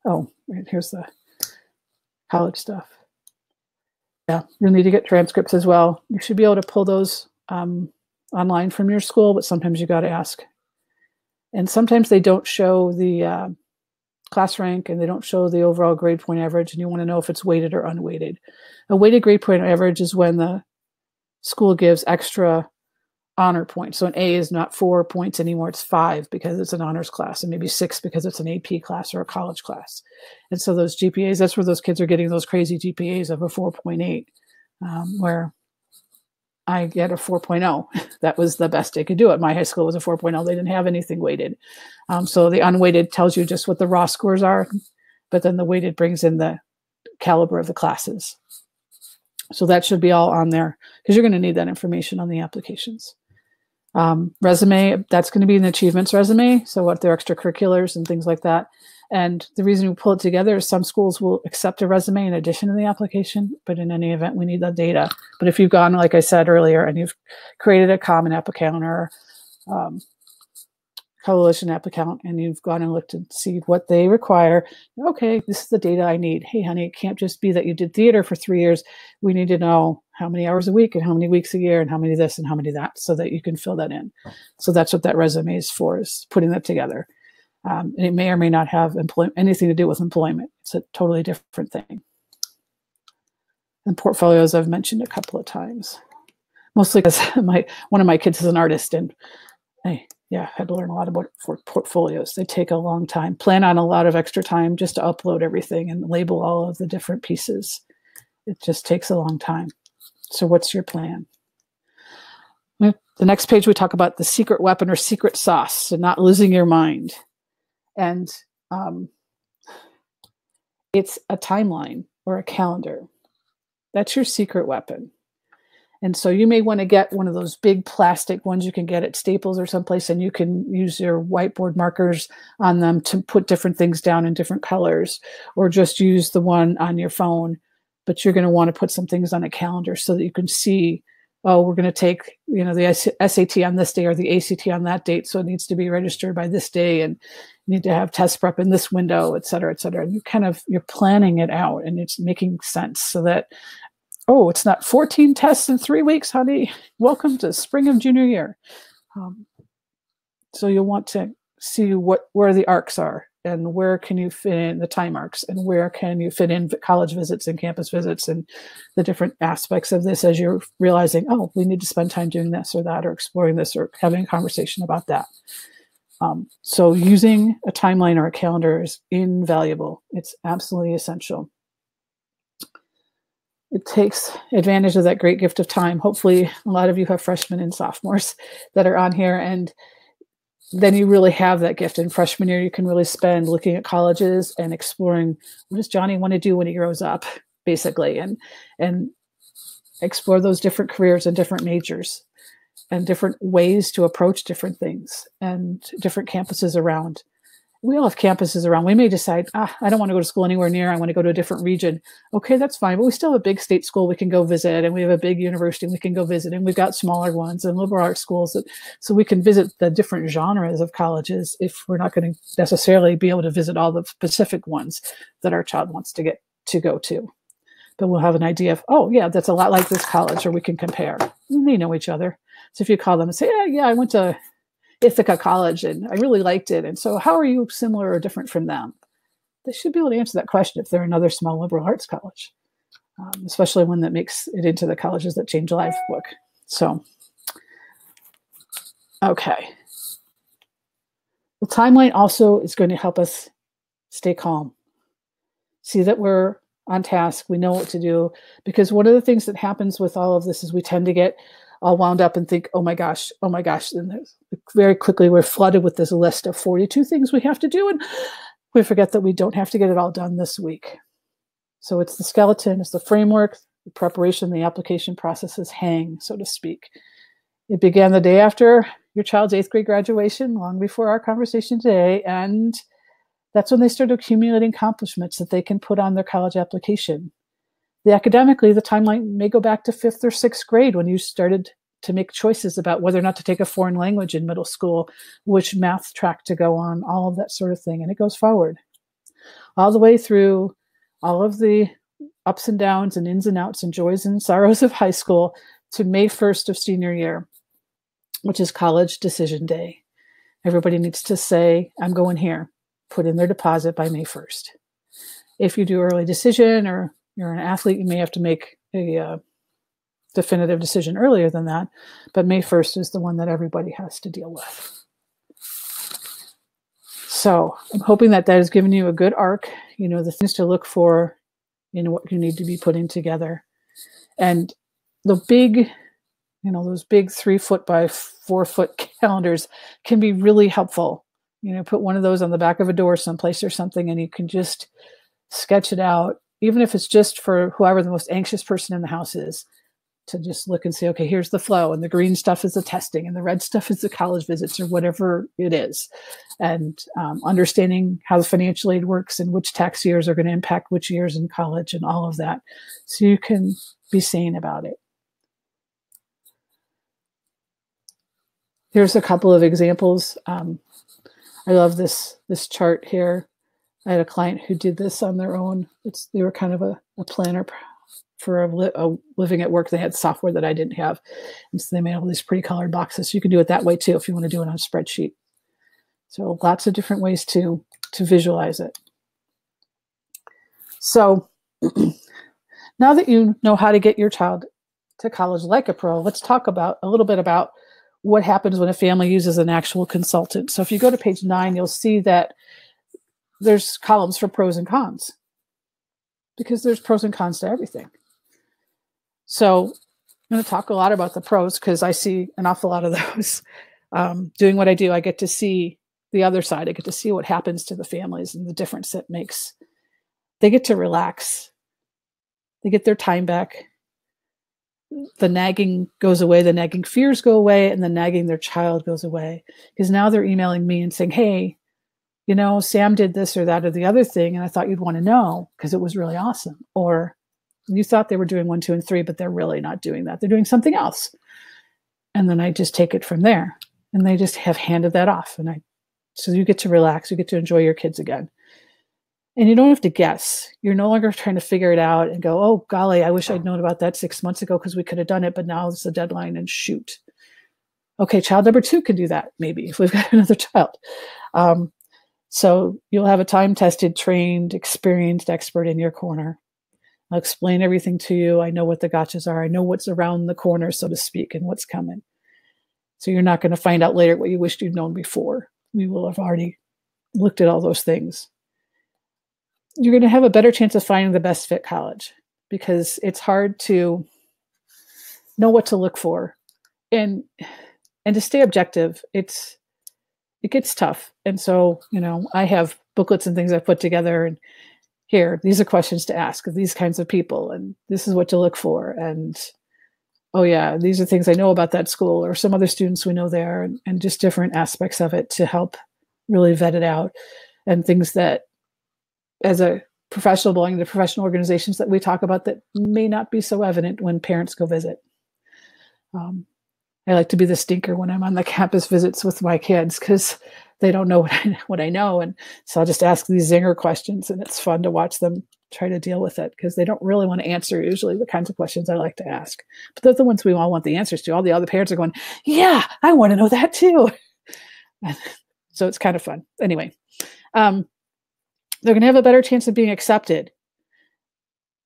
Oh, here's the college stuff. Yeah, you'll need to get transcripts as well. You should be able to pull those online from your school, but sometimes you got to ask. And sometimes they don't show the class rank and they don't show the overall grade point average, and you want to know if it's weighted or unweighted. A weighted grade point average is when the school gives extra honor points. So an A is not 4 points anymore, it's 5 because it's an honors class, and maybe 6 because it's an AP class or a college class. And so those GPAs, that's where those kids are getting those crazy GPAs of a 4.8, where I get a 4.0. That was the best they could do. At my high school was a 4.0. They didn't have anything weighted. So the unweighted tells you just what the raw scores are, but then the weighted brings in the caliber of the classes. So that should be all on there because you're going to need that information on the applications. Resume, that's going to be an achievements resume. So what their extracurriculars and things like that. And the reason we pull it together is some schools will accept a resume in addition to the application, but in any event, we need that data. But if you've gone, like I said earlier, and you've created a Common App account or Coalition App account, and you've gone and looked and see what they require, okay, this is the data I need. Hey, honey, it can't just be that you did theater for 3 years. We need to know how many hours a week and how many weeks a year and how many this and how many that, so that you can fill that in. So that's what that resume is for, is putting that together. And it may or may not have anything to do with employment. It's a totally different thing. And portfolios I've mentioned a couple of times. mostly because one of my kids is an artist, and I had to learn a lot about portfolios. They take a long time. Plan on a lot of extra time just to upload everything and label all of the different pieces. It just takes a long time. So what's your plan? The next page, we talk about the secret weapon or secret sauce, so not losing your mind. And it's a timeline or a calendar. That's your secret weapon. And so you may want to get one of those big plastic ones you can get at Staples or someplace, and you can use your whiteboard markers on them to put different things down in different colors, or just use the one on your phone. But you're going to want to put some things on a calendar so that you can see, oh, we're going to take, the SAT on this day or the ACT on that date. So it needs to be registered by this day, and you need to have test prep in this window, et cetera, et cetera. And you're planning it out, and it's making sense so that, oh, it's not 14 tests in 3 weeks, honey. Welcome to spring of junior year. So you'll want to see where the arcs are, and where can you fit in the time arcs, and where can you fit in college visits and campus visits and the different aspects of this as you're realizing, oh, we need to spend time doing this or that, or exploring this, or having a conversation about that. So using a timeline or a calendar is invaluable. It's absolutely essential. It takes advantage of that great gift of time. Hopefully a lot of you have freshmen and sophomores that are on here, and then you really have that gift. In freshman year, you can really spend looking at colleges and exploring, what does Johnny want to do when he grows up, basically, and explore those different careers and different majors and different ways to approach different things and different campuses around. We all have campuses around. We may decide, I don't want to go to school anywhere near. I want to go to a different region. Okay, that's fine. But we still have a big state school we can go visit, and we have a big university we can go visit, and we've got smaller ones and liberal arts schools. So we can visit the different genres of colleges if we're not going to necessarily be able to visit all the specific ones that our child wants to get to go to. But we'll have an idea of, oh, yeah, that's a lot like this college, or we can compare. And they know each other. So if you call them and say, yeah, I went to Ithaca College and I really liked it, and so how are you similar or different from them? They should be able to answer that question if they're another small liberal arts college, especially one that makes it into the Colleges That Change Lives book. So, okay. The timeline also is going to help us stay calm. See that we're on task. We know what to do, because one of the things that happens with all of this is we tend to get all wound up and think, oh my gosh. And very quickly we're flooded with this list of 42 things we have to do, and we forget that we don't have to get it all done this week. So it's the skeleton, it's the framework, the preparation, the application processes hang, so to speak. It began the day after your child's 8th grade graduation, long before our conversation today, and that's when they start accumulating accomplishments that they can put on their college application. Academically, the timeline may go back to 5th or 6th grade, when you started to make choices about whether or not to take a foreign language in middle school, which math track to go on, all of that sort of thing. And it goes forward all the way through all of the ups and downs and ins and outs and joys and sorrows of high school to May 1st of senior year, which is college decision day. Everybody needs to say, I'm going here, put in their deposit by May 1st. If you do early decision, or you're an athlete, you may have to make a definitive decision earlier than that, but May 1st is the one that everybody has to deal with. So I'm hoping that has given you a good arc, the things to look for in what you need to be putting together. And the big, those big 3-foot by 4-foot calendars can be really helpful. Put one of those on the back of a door someplace or something, and you can just sketch it out, even if it's just for whoever the most anxious person in the house is, to just look and say, okay, here's the flow, and the green stuff is the testing, and the red stuff is the college visits, or whatever it is. And understanding how the financial aid works and which tax years are going to impact which years in college and all of that. So you can be sane about it. Here's a couple of examples. I love this chart here. I had a client who did this on their own. They were kind of a planner for a living at work. They had software that I didn't have. And so they made all these pretty colored boxes. So you can do it that way too if you want to do it on a spreadsheet. So lots of different ways to visualize it. So now that you know how to get your child to college like a pro, let's talk about a little bit about what happens when a family uses an actual consultant. So if you go to page 9, you'll see that there's columns for pros and cons, because there's pros and cons to everything. So I'm going to talk a lot about the pros because I see an awful lot of those. Doing what I do, I get to see the other side. I get to see what happens to the families and the difference it makes. They get to relax. They get their time back. The nagging goes away. The nagging fears go away, and the nagging their child goes away, because now they're emailing me and saying, hey, Sam did this or that or the other thing, and I thought you'd want to know because it was really awesome. Or you thought they were doing 1, 2, and 3, but they're really not doing that. They're doing something else. And then I just take it from there. And they just have handed that off. So you get to relax. You get to enjoy your kids again. And you don't have to guess. You're no longer trying to figure it out and go, oh, golly, I wish I'd known about that 6 months ago because we could have done it, but now it's a deadline and shoot. Okay, child number 2 can do that, maybe, if we've got another child. So you'll have a time-tested, trained, experienced expert in your corner. I'll explain everything to you. I know what the gotchas are. I know what's around the corner, so to speak, and what's coming. So you're not going to find out later what you wished you'd known before. We will have already looked at all those things. You're going to have a better chance of finding the best fit college, because it's hard to know what to look for. And to stay objective, it gets tough. And so, I have booklets and things I've put together, and here, these are questions to ask of these kinds of people, and this is what to look for. And, oh yeah, these are things I know about that school or some other students we know there, and just different aspects of it to help really vet it out, and things that, as a professional belonging to professional organizations, that we talk about that may not be so evident when parents go visit. I like to be the stinker when I'm on the campus visits with my kids, because they don't know what I know. And so I'll just ask these zinger questions, and it's fun to watch them try to deal with it, because they don't really want to answer usually the kinds of questions I like to ask. But they're the ones we all want the answers to. All the other parents are going, yeah, I want to know that too. So it's kind of fun. Anyway, they're going to have a better chance of being accepted,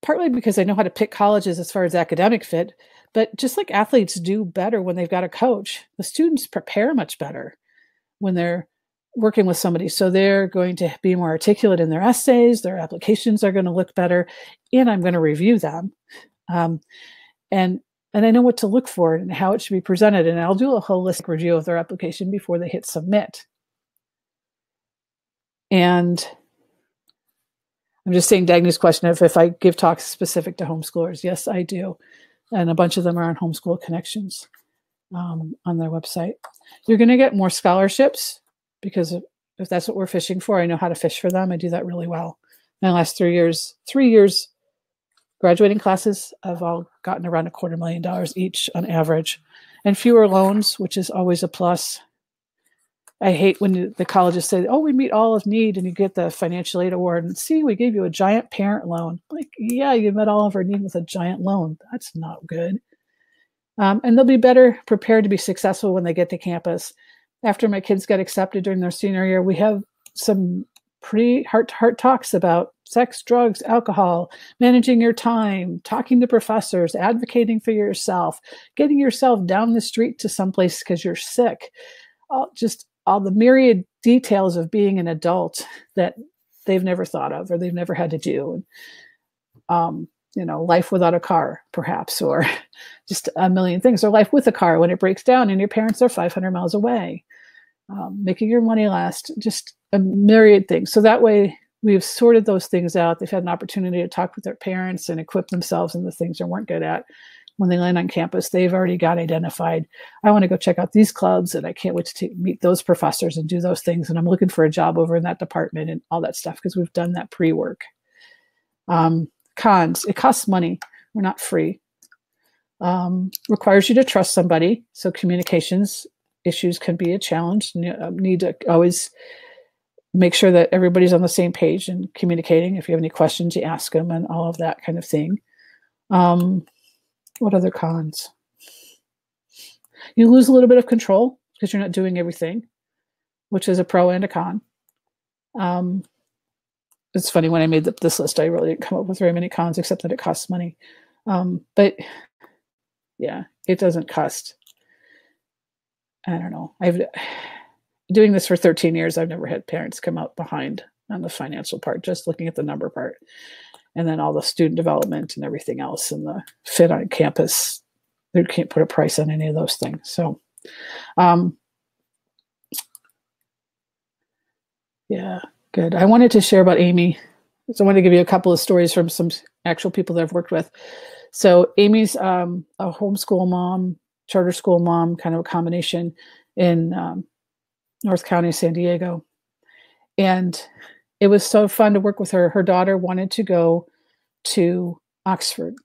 partly because they know how to pick colleges as far as academic fit. But just like athletes do better when they've got a coach, the students prepare much better when they're working with somebody. So they're going to be more articulate in their essays, their applications are going to look better, and I'm going to review them. And I know what to look for and how it should be presented. And I'll do a holistic review of their application before they hit submit. And I'm just saying Dagny's question if I give talks specific to homeschoolers. Yes, I do. And a bunch of them are on Homeschool Connections on their website. You're going to get more scholarships, because if that's what we're fishing for, I know how to fish for them. I do that really well. My last 3 years graduating classes, I've all gotten around $250,000 each on average, and fewer loans, which is always a plus. I hate when the colleges say, oh, we meet all of need, and you get the financial aid award, and see, we gave you a giant parent loan. Like, yeah, you met all of our need with a giant loan. That's not good. And they'll be better prepared to be successful when they get to campus. After my kids got accepted during their senior year, we have some pretty heart-to-heart talks about sex, drugs, alcohol, managing your time, talking to professors, advocating for yourself, getting yourself down the street to someplace because you're sick. All the myriad details of being an adult that they've never thought of or they've never had to do. Life without a car, perhaps, or just a million things, or life with a car when it breaks down and your parents are 500 miles away, making your money last, just a myriad things. So that way we've sorted those things out. They've had an opportunity to talk with their parents and equip themselves in the things they weren't good at. When they land on campus, they've already got identified. I want to go check out these clubs, and I can't wait to meet those professors and do those things. And I'm looking for a job over in that department and all that stuff, because we've done that pre-work. Cons, it costs money. We're not free. Requires you to trust somebody. So communications issues can be a challenge. You need to always make sure that everybody's on the same page and communicating. If you have any questions, you ask them and all of that kind of thing. What other cons? You lose a little bit of control because you're not doing everything, which is a pro and a con. It's funny, when I made this list, I really didn't come up with very many cons, except that it costs money. But Yeah, it doesn't cost. I don't know. I've doing this for 13 years. I've never had parents come out behind on the financial part, just looking at the number part. And then all the student development and everything else and the fit on campus. They can't put a price on any of those things. So, yeah, good. I wanted to share about Amy. So I want to give you a couple of stories from some actual people that I've worked with. So Amy's a homeschool mom, charter school mom, kind of a combination in North County, San Diego. And it was so fun to work with her. Her daughter wanted to go to Oxford.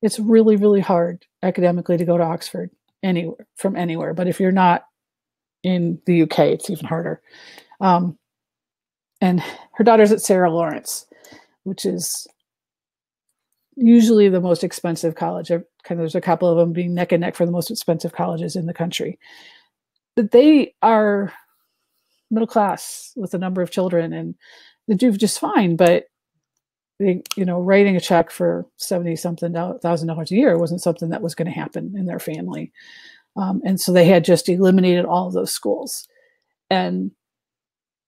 It's really, really hard academically to go to Oxford anywhere from anywhere. But if you're not in the UK, it's even harder. And her daughter's at Sarah Lawrence, which is usually the most expensive college. There's a couple of them being neck and neck for the most expensive colleges in the country. But they are middle class with a number of children, and they do just fine. But they, writing a check for $70,000 a year wasn't something that was going to happen in their family. And so they had just eliminated all of those schools. And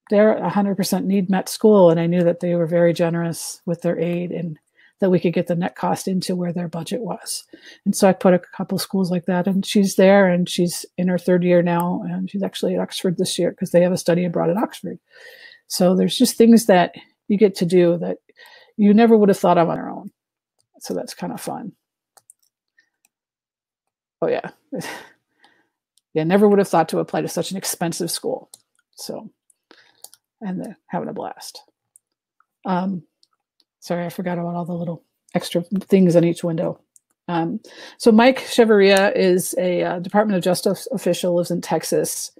they're 100% need met school. And I knew that they were very generous with their aid and that we could get the net cost into where their budget was. And so I put a couple schools like that, and she's there, and she's in her third year now, and she's actually at Oxford this year because they have a study abroad at Oxford. So there's just things that you get to do that you never would have thought of on your own. So that's kind of fun. Oh yeah. Yeah, never would have thought to apply to such an expensive school. So, and they're having a blast. Sorry, I forgot about all the little extra things on each window. So Mike Cheveria is a Department of Justice official, lives in Texas.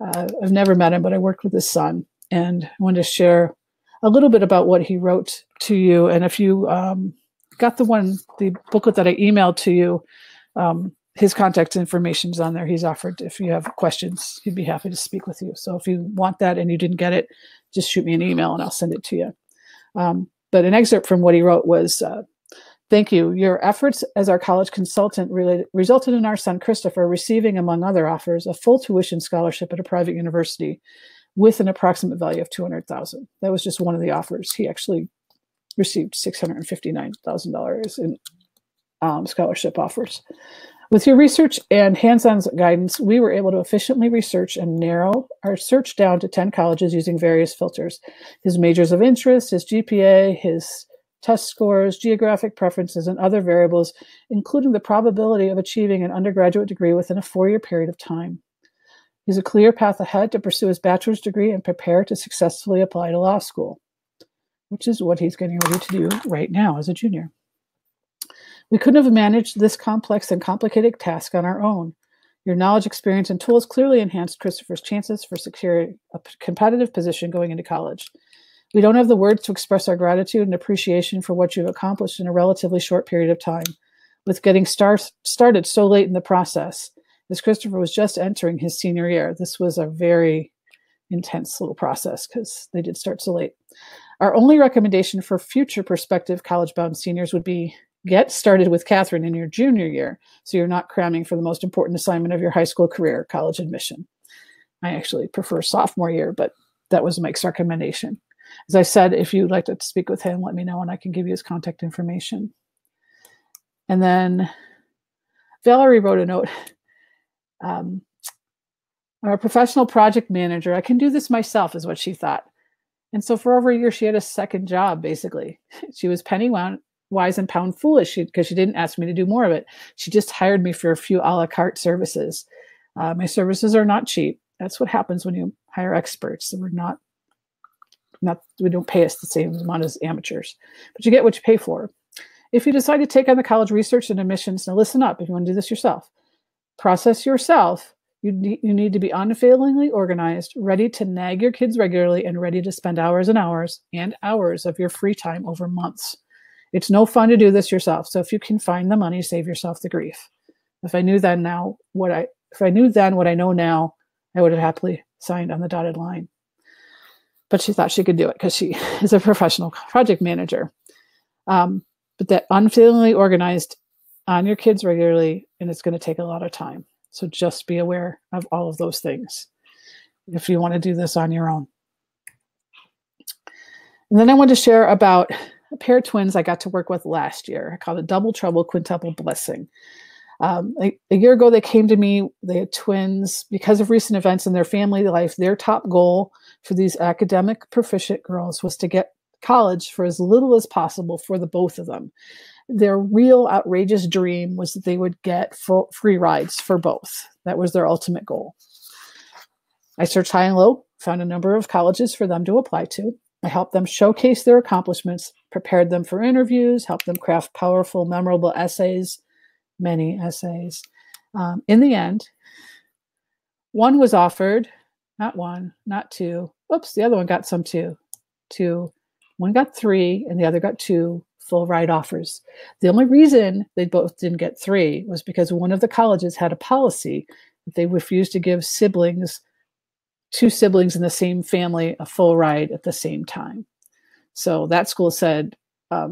I've never met him, but I worked with his son, and I wanted to share a little bit about what he wrote to you. And if you got the booklet that I emailed to you, his contact information is on there. He's offered, if you have questions, he'd be happy to speak with you. So if you want that and you didn't get it, just shoot me an email and I'll send it to you. But an excerpt from what he wrote was, thank you. Your efforts as our college consultant resulted in our son, Christopher, receiving, among other offers, a full tuition scholarship at a private university with an approximate value of $200,000. That was just one of the offers. He actually received $659,000 in scholarship offers. With your research and hands-on guidance, we were able to efficiently research and narrow our search down to 10 colleges using various filters: his majors of interest, his GPA, his test scores, geographic preferences, and other variables, including the probability of achieving an undergraduate degree within a 4-year period of time. He has a clear path ahead to pursue his bachelor's degree and prepare to successfully apply to law school, which is what he's getting ready to do right now as a junior. We couldn't have managed this complex and complicated task on our own. Your knowledge, experience, and tools clearly enhanced Christopher's chances for securing a competitive position going into college. We don't have the words to express our gratitude and appreciation for what you've accomplished in a relatively short period of time. With getting started so late in the process, as Christopher was just entering his senior year, this was a very intense little process because they did start so late. Our only recommendation for future prospective college-bound seniors would be get started with Katherine in your junior year so you're not cramming for the most important assignment of your high school career, college admission. I actually prefer sophomore year, but that was Mike's recommendation. As I said, if you'd like to speak with him, let me know and I can give you his contact information. And then Valerie wrote a note. I'm a professional project manager. I can do this myself, is what she thought. And so for over a year, she had a second job, basically. She was penny wise and pound foolish because she didn't ask me to do more of it. She just hired me for a few a la carte services. My services are not cheap. That's what happens when you hire experts. So we don't pay us the same amount as amateurs, but you get what you pay for. If you decide to take on the college research and admissions, now listen up if you want to do this yourself. Process yourself. You need to be unfailingly organized, ready to nag your kids regularly, and ready to spend hours and hours and hours of your free time over months. It's no fun to do this yourself. So if you can find the money, save yourself the grief. If I knew then what I know now, I would have happily signed on the dotted line. But she thought she could do it because she is a professional project manager. But that unfailingly organized on your kids regularly, and it's going to take a lot of time. So just be aware of all of those things if you want to do this on your own. And then I want to share about a pair of twins I got to work with last year. I called it Double Trouble, Quintuple Blessing. A year ago, they came to me. They had twins. Because of recent events in their family life, their top goal for these academic proficient girls was to get college for as little as possible for the both of them. Their real outrageous dream was that they would get free rides for both. That was their ultimate goal. I searched high and low, found a number of colleges for them to apply to. I helped them showcase their accomplishments, prepared them for interviews, helped them craft powerful, memorable essays, many essays. In the end, one was offered, not one, not two. Oops, the other one got some too. One got 3, and the other got 2 full ride offers. The only reason they both didn't get 3 was because one of the colleges had a policy that they refused to give 2 siblings in the same family a full ride at the same time. So that school said,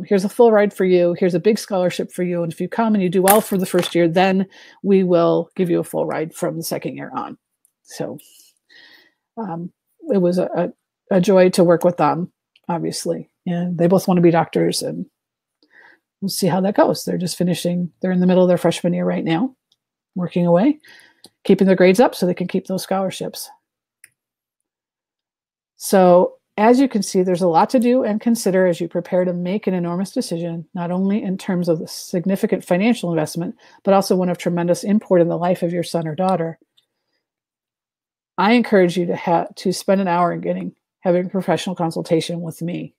here's a full ride for you. Here's a big scholarship for you. And if you come and you do well for the first year, then we will give you a full ride from the second year on. So it was a joy to work with them, obviously. And they both want to be doctors, and we'll see how that goes. They're just finishing. They're in the middle of their freshman year right now, working away, keeping their grades up so they can keep those scholarships. So as you can see, there's a lot to do and consider as you prepare to make an enormous decision, not only in terms of the significant financial investment, but also one of tremendous import in the life of your son or daughter. I encourage you to spend an hour having a professional consultation with me.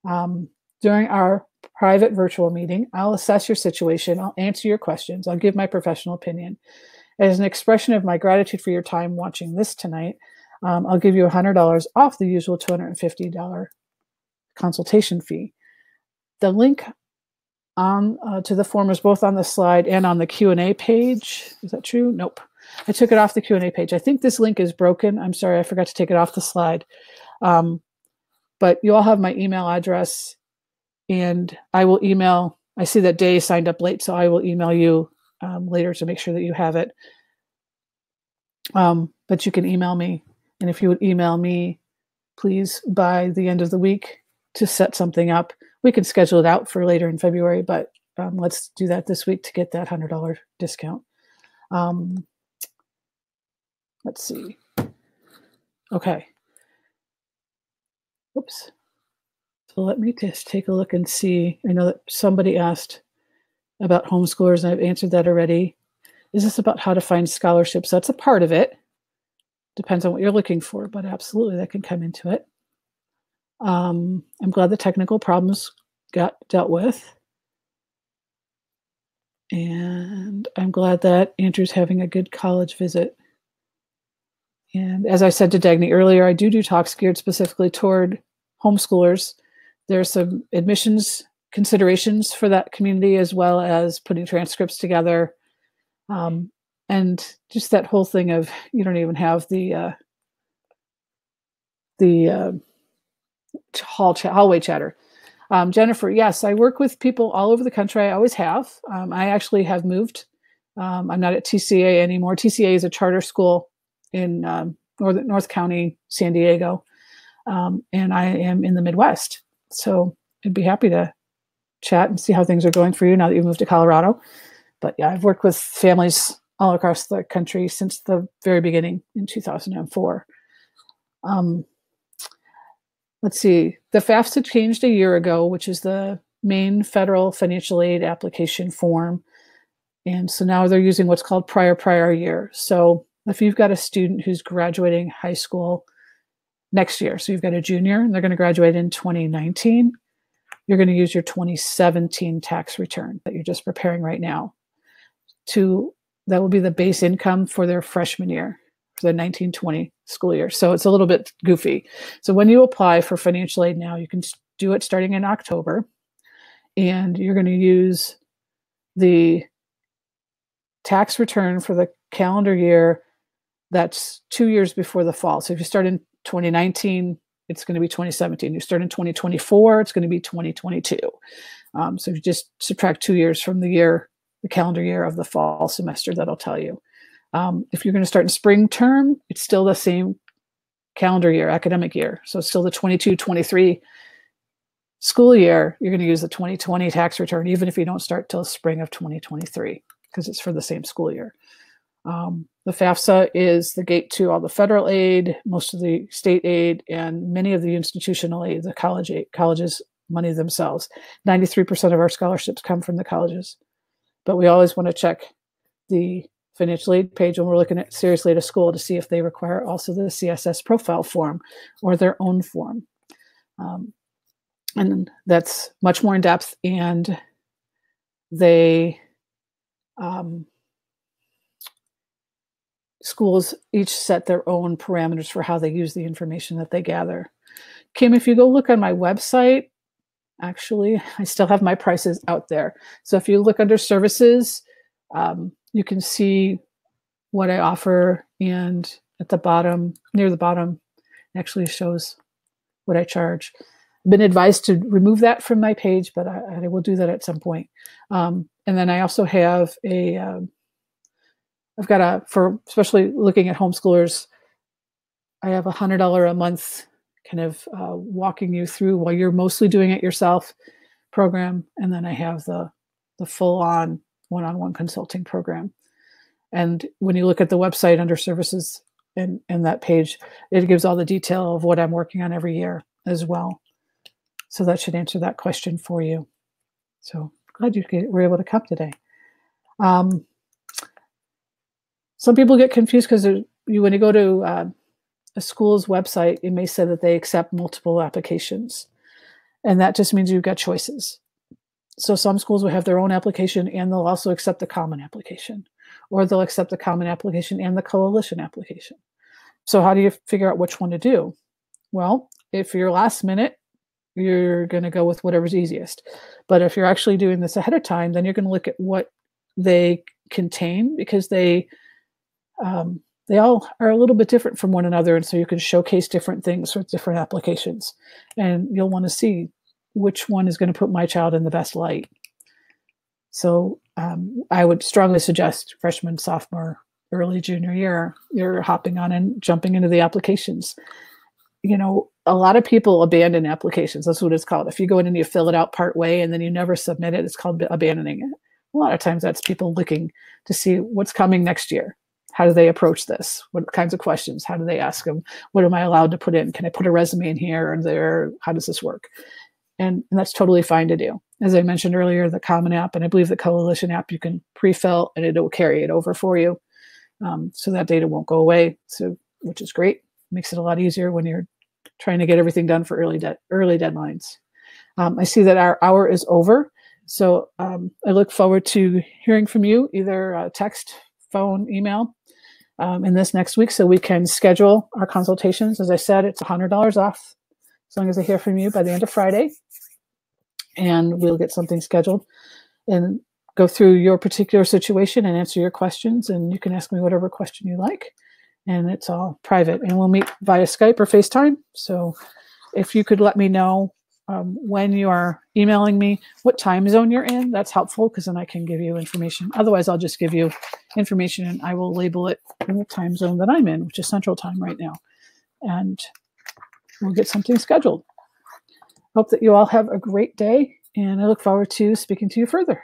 During our private virtual meeting, I'll assess your situation. I'll answer your questions. I'll give my professional opinion. As an expression of my gratitude for your time watching this tonight, I'll give you $100 off the usual $250 consultation fee. The link to the form is both on the slide and on the Q&A page. Is that true? Nope. I took it off the Q&A page. I think this link is broken. I'm sorry, I forgot to take it off the slide. But you all have my email address, and I will email. I see that Day signed up late, so I will email you later to make sure that you have it. But you can email me. And if you would email me, please, by the end of the week to set something up. We can schedule it out for later in February, but let's do that this week to get that $100 discount. Let's see. Okay. Oops. So let me just take a look and see. I know that somebody asked about homeschoolers, and I've answered that already. Is this about how to find scholarships? That's a part of it. Depends on what you're looking for, but absolutely that can come into it. I'm glad the technical problems got dealt with. And I'm glad that Andrew's having a good college visit. And as I said to Dagny earlier, I do talks geared specifically toward homeschoolers. There are some admissions considerations for that community, as well as putting transcripts together. And just that whole thing of you don't even have the hallway chatter. Jennifer, yes, I work with people all over the country. I always have. I actually have moved. I'm not at TCA anymore. TCA is a charter school in North County, San Diego, and I am in the Midwest. So I'd be happy to chat and see how things are going for you now that you've moved to Colorado. But yeah, I've worked with families all across the country since the very beginning in 2004. Let's see. The FAFSA changed a year ago, which is the main federal financial aid application form. And so now they're using what's called prior year. So if you've got a student who's graduating high school next year, so you've got a junior and they're going to graduate in 2019, you're going to use your 2017 tax return that you're just preparing right now. That will be the base income for their freshman year, for the 1920 school year. So it's a little bit goofy. So when you apply for financial aid now, you can do it starting in October, and you're going to use the tax return for the calendar year that's 2 years before the fall. So if you start in 2019, it's going to be 2017. You start in 2024, it's going to be 2022. So if you just subtract 2 years from the year the calendar year of the fall semester that'll tell you. If you're going to start in spring term, it's still the same calendar year, academic year. So it's still the 22-23 school year. You're going to use the 2020 tax return, even if you don't start till spring of 2023, because it's for the same school year. The FAFSA is the gate to all the federal aid, most of the state aid, and many of the institutional aid, the colleges money themselves. 93% of our scholarships come from the colleges. But we always want to check the financial aid page when we're looking at seriously at a school to see if they require also the CSS profile form or their own form. And that's much more in depth, and they schools each set their own parameters for how they use the information that they gather. Kim, if you go look on my website, actually, I still have my prices out there. So if you look under services, you can see what I offer, and at the bottom, near the bottom, it actually shows what I charge. I've been advised to remove that from my page, but I will do that at some point. And then I also have for especially looking at homeschoolers, I have $100 a month kind of walking you through while you're mostly doing it yourself program. And then I have the full-on one-on-one consulting program. And when you look at the website under services and that page, it gives all the detail of what I'm working on every year as well. So that should answer that question for you. So glad you were able to come today. Some people get confused because when you go to a school's website, it may say that they accept multiple applications. And that just means you've got choices. So some schools will have their own application, and they'll also accept the common application, or they'll accept the common application and the coalition application. So how do you figure out which one to do? Well, if you're last minute, you're going to go with whatever's easiest. But if you're actually doing this ahead of time, then you're going to look at what they contain, because they all are a little bit different from one another. And so you can showcase different things with different applications. And you'll want to see which one is going to put my child in the best light. So I would strongly suggest freshman, sophomore, early junior year, you're hopping on and jumping into the applications. You know, a lot of people abandon applications. That's what it's called. If you go in and you fill it out part way and then you never submit it, it's called abandoning it. A lot of times that's people looking to see what's coming next year. How do they approach this? What kinds of questions? How do they ask them? What am I allowed to put in? Can I put a resume in here or there? How does this work? And that's totally fine to do. As I mentioned earlier, the Common App, and I believe the Coalition app, you can pre-fill and it will carry it over for you. So that data won't go away, which is great. Makes it a lot easier when you're trying to get everything done for early deadlines. I see that our hour is over. So I look forward to hearing from you, either text, phone, email, in this next week, so we can schedule our consultations. As I said, it's $100 off as long as I hear from you by the end of Friday, and we'll get something scheduled and go through your particular situation and answer your questions. And you can ask me whatever question you like, and it's all private, and we'll meet via Skype or FaceTime. So if you could let me know when you are emailing me what time zone you're in, that's helpful, because then I can give you information. Otherwise, I'll just give you information and I will label it in the time zone that I'm in, which is Central Time right now. And we'll get something scheduled. Hope that you all have a great day, and I look forward to speaking to you further.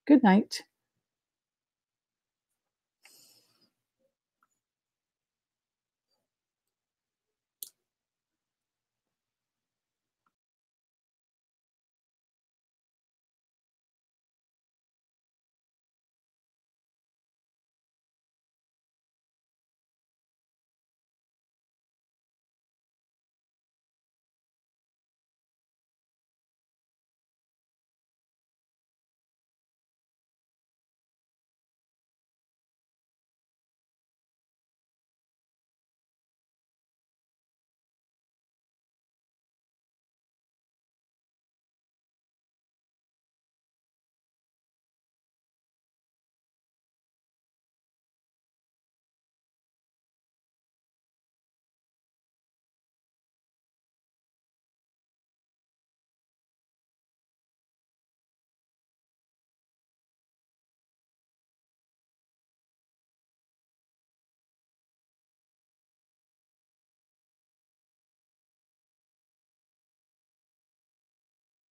Good night.